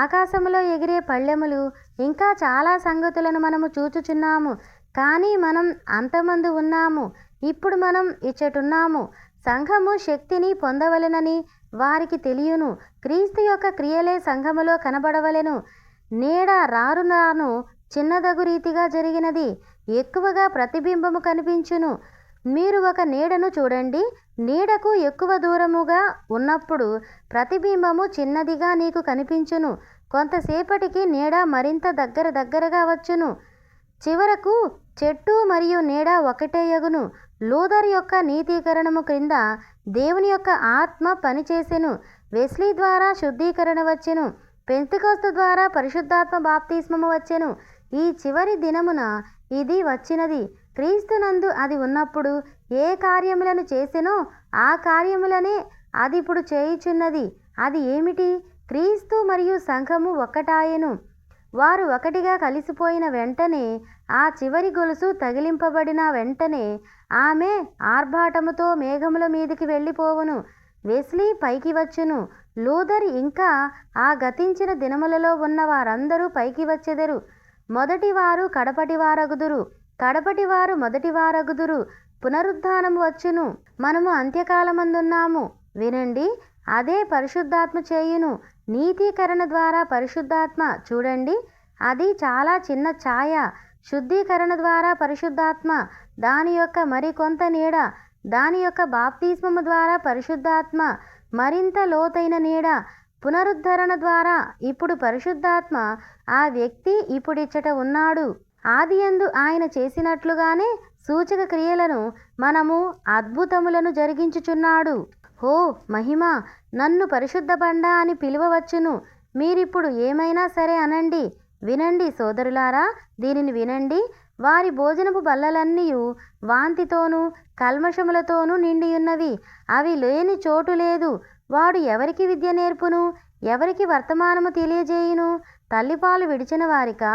ఆకాశములో ఎగిరే పళ్ళెములు, ఇంకా చాలా సంగతులను మనము చూచుచున్నాము. కానీ మనం అంతమందు ఉన్నాము. ఇప్పుడు మనం ఇచ్చటున్నాము. సంఘము శక్తిని పొందవలెనని వారికి తెలియను. క్రీస్తు యొక్క క్రియలే సంఘములో కనబడవలెను. నీడ రాను చిన్నదగు రీతిగా జరిగినది, ఎక్కువగా ప్రతిబింబము కనిపించును. మీరు ఒక నీడను చూడండి. నీడకు ఎక్కువ దూరముగా ఉన్నప్పుడు ప్రతిబింబము చిన్నదిగా నీకు కనిపించును. కొంతసేపటికి నీడ మరింత దగ్గరగా వచ్చును. చివరకు చెట్టు మరియు నీడ ఒకటేయగును. లూథర్ యొక్క నీతీకరణము క్రింద దేవుని యొక్క ఆత్మ పనిచేసెను. వెస్లీ ద్వారా శుద్ధీకరణ వచ్చెను. పెంతెకొస్తు ద్వారా పరిశుద్ధాత్మ బాప్తిస్మము వచ్చెను. ఈ చివరి దినమున ఇది వచ్చినది. క్రీస్తునందు అది ఉన్నప్పుడు ఏ కార్యములను చేసెనో ఆ కార్యములనే అది ఇప్పుడు చేయుచున్నది. అది ఏమిటి? క్రీస్తు మరియు సంఘము ఒక్కటాయెను. వారు ఒకటిగా కలిసిపోయిన వెంటనే, ఆ చివరి గొలుసు తగిలింపబడిన వెంటనే ఆమె ఆర్భాటముతో మేఘముల మీదికి వెళ్ళిపోవును. వెస్లీ పైకి వచ్చును. లూథర్ ఇంకా ఆ గతించిన దినములలో ఉన్న వారందరూ పైకి వచ్చెదరు. మొదటివారు కడపటివారగుదురు, కడపటివారు మొదటివారగుదురు. పునరుద్ధానము వచ్చును. మనము అంత్యకాలమందున్నాము. వినండి, అదే పరిశుద్ధాత్మ చేయును. నీతీకరణ ద్వారా పరిశుద్ధాత్మ, చూడండి, అది చాలా చిన్న ఛాయ. శుద్ధీకరణ ద్వారా పరిశుద్ధాత్మ, దాని యొక్క మరికొంత నీడ. దాని యొక్క బాప్తిస్మము ద్వారా పరిశుద్ధాత్మ, మరింత లోతైన నీడ. పునరుద్ధరణ ద్వారా ఇప్పుడు పరిశుద్ధాత్మ, ఆ వ్యక్తి ఇప్పుడిచ్చట ఉన్నాడు. ఆదియందు ఆయన చేసినట్లుగానే సూచక క్రియలను, మనము అద్భుతములను జరిగించుచున్నాడు. హో మహిమ, నన్ను పరిశుద్ధ బండ అని పిలువవచ్చును. మీరిప్పుడు ఏమైనా సరే అనండి. వినండి సోదరులారా, దీనిని వినండి. వారి భోజనపు బల్లలన్నీయు వాంతితోనూ కల్మషములతోనూ నిండియున్నవి. అవి లేని చోటు లేదు. వాడు ఎవరికి విద్య నేర్పును? ఎవరికి వర్తమానము తెలియజేయును? తల్లిపాలు విడిచిన వారికా?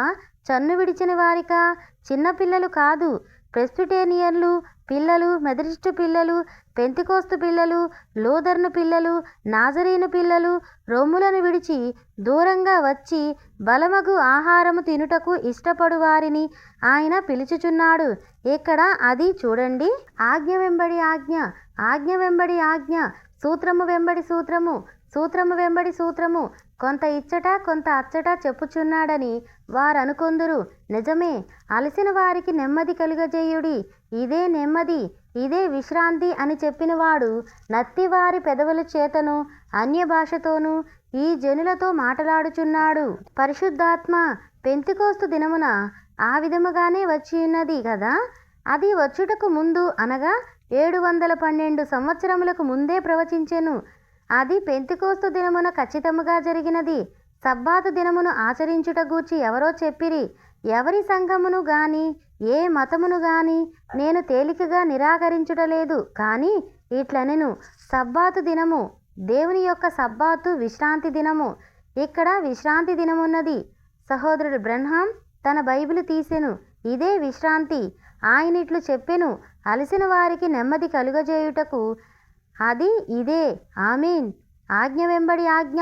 చన్ను విడిచిన వారికా? చిన్నపిల్లలు కాదు, ప్రెస్బిటేరియన్లు పిల్లలు, మెథడిస్టు పిల్లలు, పెంతెకొస్తు పిల్లలు, లూథర్ను పిల్లలు, నాజరీను పిల్లలు, రొమ్ములను విడిచి దూరంగా వచ్చి బలమగు ఆహారము తినుటకు ఇష్టపడు వారిని ఆయన పిలుచుచున్నాడు. ఇక్కడ అది చూడండి. ఆజ్ఞ వెంబడి ఆజ్ఞ, ఆజ్ఞ వెంబడి ఆజ్ఞ, సూత్రము వెంబడి సూత్రము, సూత్రము వెంబడి సూత్రము. కొంత ఇచ్చట కొంత అచ్చట చెప్పుచున్నాడని వారనుకొందురు. నిజమే. అలసిన వారికి నెమ్మది కలుగజేయుడి. ఇదే నెమ్మది, ఇదే విశ్రాంతి అని చెప్పినవాడు నత్తివారి పెదవుల చేతను అన్య భాషతోనూ ఈ జనులతో మాట్లాడుచున్నాడు. పరిశుద్ధాత్మ పెంతెకొస్తు దినమున ఆ విధముగానే వచ్చి ఉన్నది కదా. అది వచ్చుటకు ముందు, అనగా 712 సంవత్సరములకు ముందే ప్రవచించెను. అది పెంతెకొస్తు దినమున ఖచ్చితముగా జరిగినది. సబ్బాతు దినమును ఆచరించుట గూర్చి ఎవరో చెప్పిరి. ఎవరి సంఘమును గాని ఏ మతమును గాని నేను తేలికగా నిరాకరించుటలేదు. కానీ ఇట్లనెను, సబ్బాతు దినము దేవుని యొక్క సబ్బాతు విశ్రాంతి దినము. ఇక్కడ విశ్రాంతి దినమున్నది. సహోదరుడు బ్రన్హాం తన బైబిలు తీసెను. ఇదే విశ్రాంతి. ఆయన ఇట్లు చెప్పెను, అలసిన వారికి నెమ్మది కలుగజేయుటకు అది ఇదే. ఆమేన్. ఆజ్ఞ వెంబడి ఆజ్ఞ,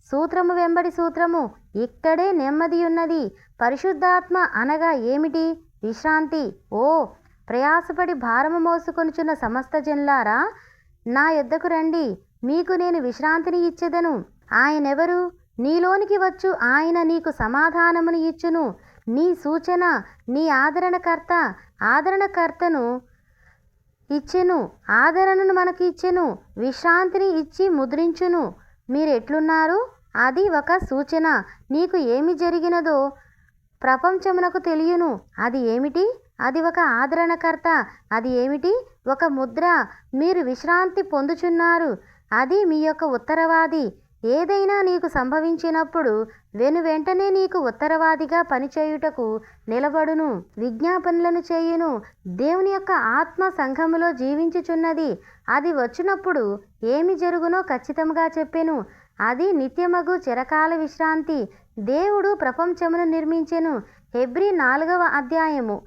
సూత్రము వెంబడి సూత్రము. ఇక్కడే నెమ్మది ఉన్నది. పరిశుద్ధాత్మ అనగా ఏమిటి? విశ్రాంతి. ఓ ప్రయాసపడి భారము మోసుకొనుచున్న సమస్త జనులారా, నా యొద్దకు రండి, మీకు నేను విశ్రాంతిని ఇచ్చెదను. ఆయనెవరు? నీలోనికి వచ్చు ఆయన నీకు సమాధానమును ఇచ్చును. నీ సూచన, నీ ఆదరణకర్త. ఆదరణకర్తను ఇచ్చెను, ఆదరణను మనకు ఇచ్చెను, విశ్రాంతిని ఇచ్చి ముద్రించును. మీరెట్లున్నారు? అది ఒక సూచన. నీకు ఏమి జరిగినదో ప్రపంచమునకు తెలియను. అది ఏమిటి? అది ఒక ఆదరణకర్త. అది ఏమిటి? ఒక ముద్ర. మీరు విశ్రాంతి పొందుచున్నారు. అది మీ యొక్క ఉత్తరవాది. ఏదైనా నీకు సంభవించినప్పుడు వెంటనే నీకు ఉత్తరవాదిగా పనిచేయుటకు నిలబడును, విజ్ఞాపనలను చేయును. దేవుని యొక్క ఆత్మ సంఘములో జీవించుచున్నది. అది వచ్చినప్పుడు ఏమి జరుగునో ఖచ్చితంగా చెప్పెను. అది నిత్యమగు చిరకాల విశ్రాంతి. దేవుడు ప్రపంచమును నిర్మించెను. హెబ్రీ 4వ అధ్యాయము.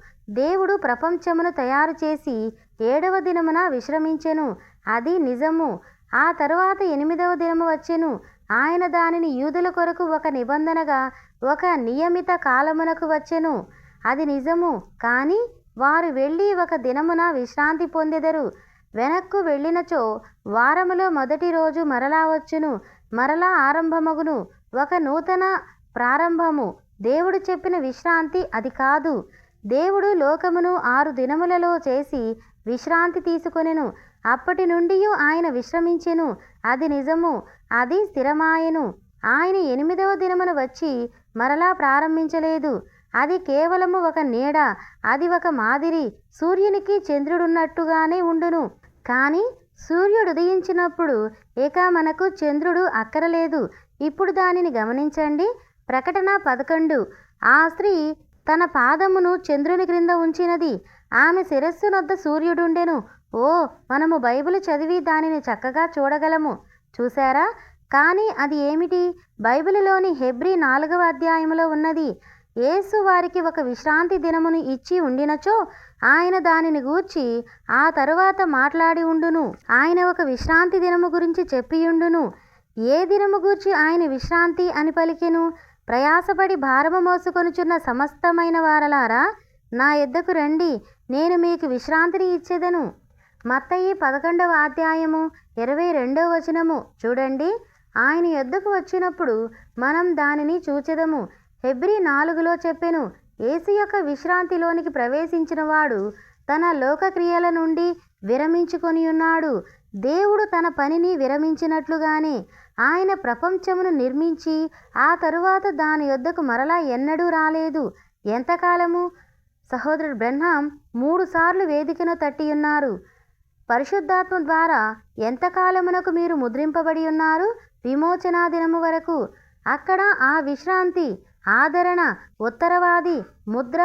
దేవుడు ప్రపంచమును తయారు చేసి 7వ దినమున విశ్రమించెను. అది నిజము. ఆ తరువాత 8వ దినము వచ్చెను. ఆయన దానిని యూదుల కొరకు ఒక నిబంధనగా ఒక నియమిత కాలమునకు వచ్చెను. అది నిజము. కానీ వారు వెళ్ళి ఒక దినమున విశ్రాంతి పొందెదరు. వెనక్కు వెళ్ళినచో వారములో మొదటి రోజు మరలా వచ్చును, మరలా ఆరంభమగును. ఒక నూతన ప్రారంభము. దేవుడు చెప్పిన విశ్రాంతి అది కాదు. దేవుడు లోకమును 6 దినములలో చేసి విశ్రాంతి తీసుకొనెను. అప్పటి నుండి ఆయన విశ్రమించెను. అది నిజము. అది స్థిరమాయెను. ఆయన 8వ దినమున వచ్చి మరలా ప్రారంభించలేదు. అది కేవలము ఒక నీడ. అది ఒక మాదిరి. సూర్యునికి చంద్రుడున్నట్టుగానే ఉండును. కానీ సూర్యుడు ఉదయించినప్పుడు ఇక మనకు చంద్రుడు అక్కరలేదు. ఇప్పుడు దానిని గమనించండి. ప్రకటన 11. ఆ స్త్రీ తన పాదమును చంద్రుని క్రింద ఉంచినది. ఆమె శిరస్సునొద్ద సూర్యుడుండెను. ఓ, మనము బైబిల్ చదివి దానిని చక్కగా చూడగలము. చూశారా? కానీ అది ఏమిటి? బైబిలులోని హెబ్రీ 4వ అధ్యాయములో ఉన్నది. యేసు వారికి ఒక విశ్రాంతి దినమును ఇచ్చి ఉండినచో ఆయన దానిని గూర్చి ఆ తరువాత మాట్లాడి ఉండును. ఆయన ఒక విశ్రాంతి దినము గురించి చెప్పియుండును. ఏ దినము గూర్చి ఆయన విశ్రాంతి అని పలికెను? ప్రయాసపడి భారము మోసుకొనుచున్న సమస్తమైన వారలారా, నా యొద్దకు రండి, నేను మీకు విశ్రాంతిని ఇచ్చేదను. మత్తయి 11వ అధ్యాయము 22వ వచనము చూడండి. ఆయన యొద్దకు వచ్చినప్పుడు మనం దానిని చూచెదము. హెబ్రీ 4లో చెప్పెను, యేసు యొక్క విశ్రాంతిలోనికి ప్రవేశించిన వాడు తన లోకక్రియల నుండి విరమించుకొని ఉన్నాడు. దేవుడు తన పనిని విరమించినట్లుగానే ఆయన ప్రపంచమును నిర్మించి ఆ తరువాత దాని యొద్దకు మరలా ఎన్నడూ రాలేదు. ఎంతకాలము? సహోదరుడు బ్రహ్నాం 3 సార్లు వేదికను తట్టియున్నారు. పరిశుద్ధాత్మ ద్వారా ఎంతకాలమునకు మీరు ముద్రింపబడి ఉన్నారు? విమోచనా దినము వరకు. అక్కడ ఆ విశ్రాంతి, ఆదరణ, ఉత్తరవాది, ముద్ర,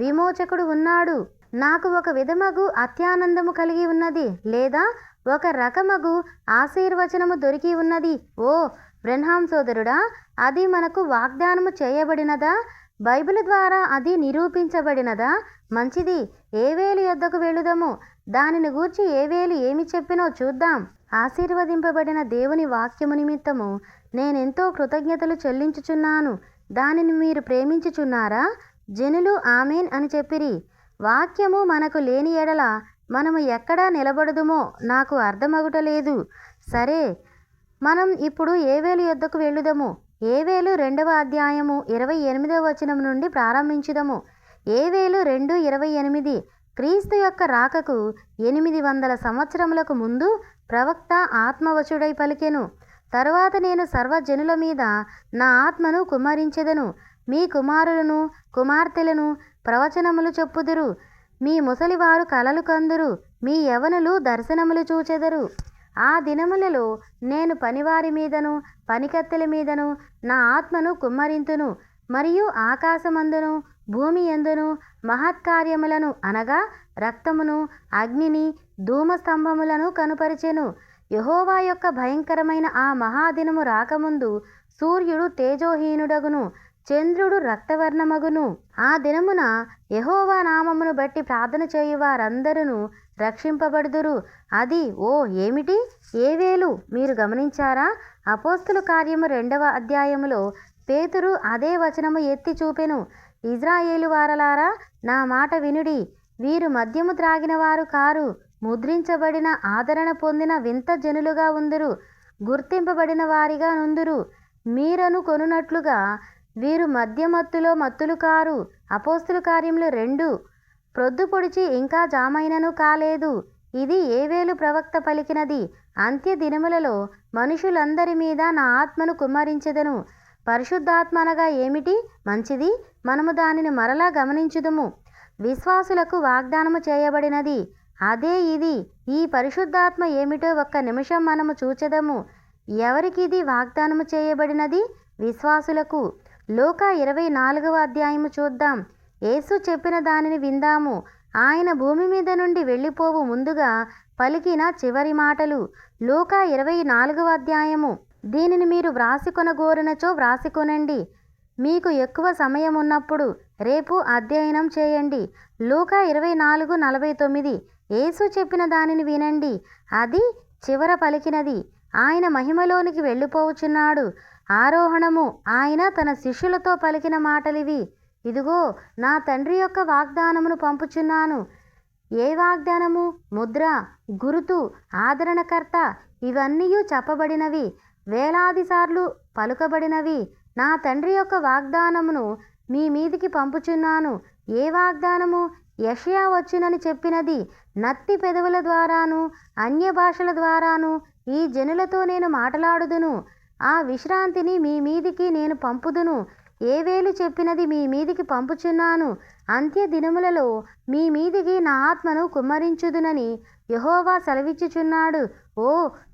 విమోచకుడు ఉన్నాడు. నాకు ఒక విధమగు అత్యానందము కలిగి ఉన్నది, లేదా ఒక రకమగు ఆశీర్వచనము దొరికి ఉన్నది. ఓ బ్రహ్నాం సోదరుడా, అది మనకు వాగ్దానము చేయబడినదా? బైబిల్ ద్వారా అది నిరూపించబడినదా? మంచిది. ఏవేలు యొద్దకు వెళ్ళుదము. దానిని గూర్చి ఏవేలు ఏమి చెప్పినో చూద్దాం. ఆశీర్వదింపబడిన దేవుని వాక్యము నిమిత్తము నేనెంతో కృతజ్ఞతలు చెల్లించుచున్నాను. దానిని మీరు ప్రేమించుచున్నారా? జనులు ఆమేన్ అని చెప్పిరి. వాక్యము మనకు లేని ఎడల మనము ఎక్కడ నిలబడదుమో నాకు అర్థమగుటలేదు. సరే, మనం ఇప్పుడు ఏవేలు యొద్దకు వెళ్ళుదము. ఏవేలు 2వ అధ్యాయము 28వ వచనం నుండి ప్రారంభించుదము. ఏవేలు 2:28. క్రీస్తు యొక్క రాకకు 800 సంవత్సరములకు ముందు ప్రవక్త ఆత్మవశుడై పలికెను. తరువాత నేను సర్వజనుల మీద నా ఆత్మను కుమ్మరించెదను. మీ కుమారులను కుమార్తెలను ప్రవచనములు చెప్పుదురు. మీ ముసలివారు కలలు కందురు. మీ యవనులు దర్శనములు చూచెదరు. ఆ దినములలో నేను పనివారి మీదను పనికత్తెల మీదను నా ఆత్మను కుమ్మరింతును. మరియు ఆకాశమందును భూమి యందును మహత్కార్యములను అనగా రక్తమును అగ్నిని ధూమస్తంభములను కనుపరిచెను. యెహోవా యొక్క భయంకరమైన ఆ మహాదినము రాకముందు సూర్యుడు తేజోహీనుడగును, చంద్రుడు రక్తవర్ణమగును. ఆ దినమున యెహోవా నామమును బట్టి ప్రార్థన చేయు వారందరూ రక్షింపబడుదురు. అది ఓ ఏమిటి? ఏవేలు. మీరు గమనించారా? అపోస్తుల కార్యము 2వ అధ్యాయములో పేతురు అదే వచనము ఎత్తి చూపెను. ఇజ్రాయేలు వారలారా, నా మాట వినుడి. వీరు మద్యము త్రాగిన వారు కారు, ముద్రించబడిన ఆదరణ పొందిన వింత జనులుగా ఉందురు, గుర్తింపబడిన వారిగా నుందురు. మీరను కొనున్నట్లుగా వీరు మద్యమత్తులో మత్తులు కారు. అపోస్తుల కార్యములు 2. ప్రొద్దు పొడిచి ఇంకా జామైనను కాలేదు. ఇది ఏవేలు ప్రవక్త పలికినది. అంత్య దినములలో మనుషులందరి మీద నా ఆత్మను కుమ్మరించెదను. పరిశుద్ధాత్మ అనగా ఏమిటి? మంచిది. మనము దానిని మరలా గమనించుదుము. విశ్వాసులకు వాగ్దానము చేయబడినది. అదే ఇది. ఈ పరిశుద్ధాత్మ ఏమిటో ఒక్క నిమిషం మనము చూచెదము. ఎవరికి ఇది వాగ్దానము చేయబడినది? విశ్వాసులకు. లూకా 24వ అధ్యాయము చూద్దాం. యేసు చెప్పిన దానిని విందాము. ఆయన భూమి మీద నుండి వెళ్ళిపోవు ముందుగా పలికిన చివరి మాటలు. లూకా 24వ అధ్యాయము. దీనిని మీరు వ్రాసికొనగోరినచో వ్రాసికొనండి. మీకు ఎక్కువ సమయం ఉన్నప్పుడు రేపు అధ్యయనం చేయండి. లూకా 24:49. యేసు చెప్పిన దానిని వినండి. అది చివర పలికినది. ఆయన మహిమలోనికి వెళ్ళిపోవచ్చున్నాడు. ఆరోహణము. ఆయన తన శిష్యులతో పలికిన మాటలివి. ఇదిగో నా తండ్రి యొక్క వాగ్దానమును పంపుచున్నాను. ఏ వాగ్దానము? ముద్ర, గురుతు, ఆదరణకర్త, ఇవన్నీ చెప్పబడినవి, వేలాది సార్లు పలుకబడినవి. నా తండ్రి యొక్క వాగ్దానమును మీ మీదికి పంపుచున్నాను. ఏ వాగ్దానము? యెషయా వచ్చునని చెప్పినది. నత్తి పెదవుల ద్వారాను అన్య భాషల ద్వారాను ఈ జనులతో నేను మాట్లాడుదును. ఆ విశ్రాంతిని మీ మీదికి నేను పంపుదును. ఏవేలు చెప్పినది మీ మీదికి పంపుచున్నాను. అంత్య దినములలో మీ మీదికి నా ఆత్మను కుమ్మరించుదునని యెహోవా సెలవిచ్చుచున్నాడు. ఓ,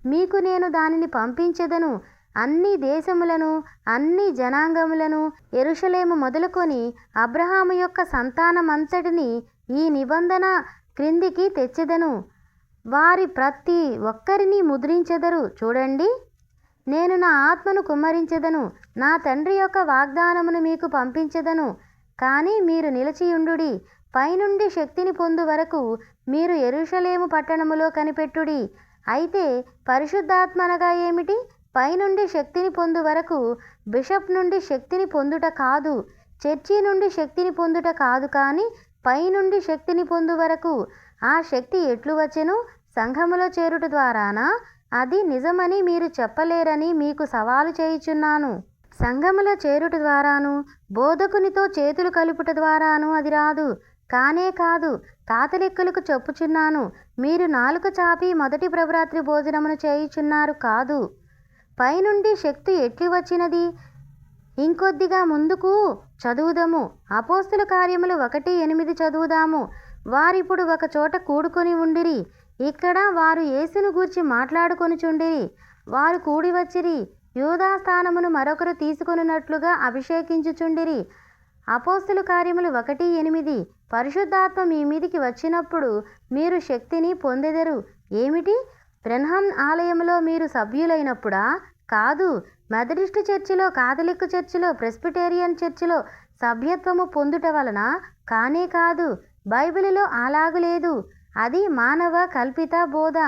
మీకు నేను దానిని పంపించెదను. అన్ని దేశములను, అన్ని జనాంగములను, యెరూషలేము మొదలుకొని అబ్రహాము యొక్క సంతానమంతటిని ఈ నిబంధన క్రిందికి తెచ్చెదను. వారి ప్రతి ఒక్కరిని ముద్రించెదరు. చూడండి, నేను నా ఆత్మను కుమ్మరించెదను. నా తండ్రి యొక్క వాగ్దానమును మీకు పంపించెదను. కానీ మీరు నిలిచియుండుడి. పైనుండి శక్తిని పొందు వరకు మీరు యెరూషలేము పట్టణములో కనిపెట్టుడి. అయితే పరిశుద్ధాత్మ అనగా ఏమిటి? పైనుండి శక్తిని పొందు వరకు బిషప్ నుండి శక్తిని పొందుట కాదు, చర్చి నుండి శక్తిని పొందుట కాదు, కానీ పైనుండి శక్తిని పొందు వరకు. ఆ శక్తి ఎట్లు వచ్చెను? సంఘములో చేరుట ద్వారానా? అది నిజమని మీరు చెప్పలేరని మీకు సవాలు చేయుచున్నాను. సంఘములో చేరుట ద్వారాను, బోధకునితో చేతులు కలుపుట ద్వారాను అది రాదు. కానే కాదు, తాతలెక్కలకు చెప్పుచున్నాను. మీరు నాలుక చాపి మొదటి ప్రభురాత్రి భోజనమును చేయుచున్నారు కాదు. పైనుండి శక్తి ఎట్లు వచ్చినది? ఇంకొద్దిగా ముందుకు చదువుదాము. అపోస్తుల కార్యములు 1:8 చదువుదాము. వారిప్పుడు ఒక చోట కూడుకొని ఉండిరి. ఇక్కడ వారు యేసును గూర్చి మాట్లాడుకొనుచుండిరి. వారు కూడి వచ్చిరి. యూదా స్థానమును మరొకరు తీసుకొనున్నట్లుగా అభిషేకించుచుండిరి. అపోస్తుల కార్యములు 1:8. పరిశుద్ధాత్మ మీ మీదికి వచ్చినప్పుడు మీరు శక్తిని పొందెదరు. ఏమిటి? బ్రెన్హామ్ ఆలయంలో మీరు సభ్యులైనప్పుడా? కాదు. మెథడిస్టు చర్చిలో, కాథలిక్ చర్చిలో, ప్రెస్బిటేరియన్ చర్చిలో సభ్యత్వము పొందుట వలన? కానే కాదు. బైబిలులో అలాగు లేదు. అది మానవ కల్పిత బోధ.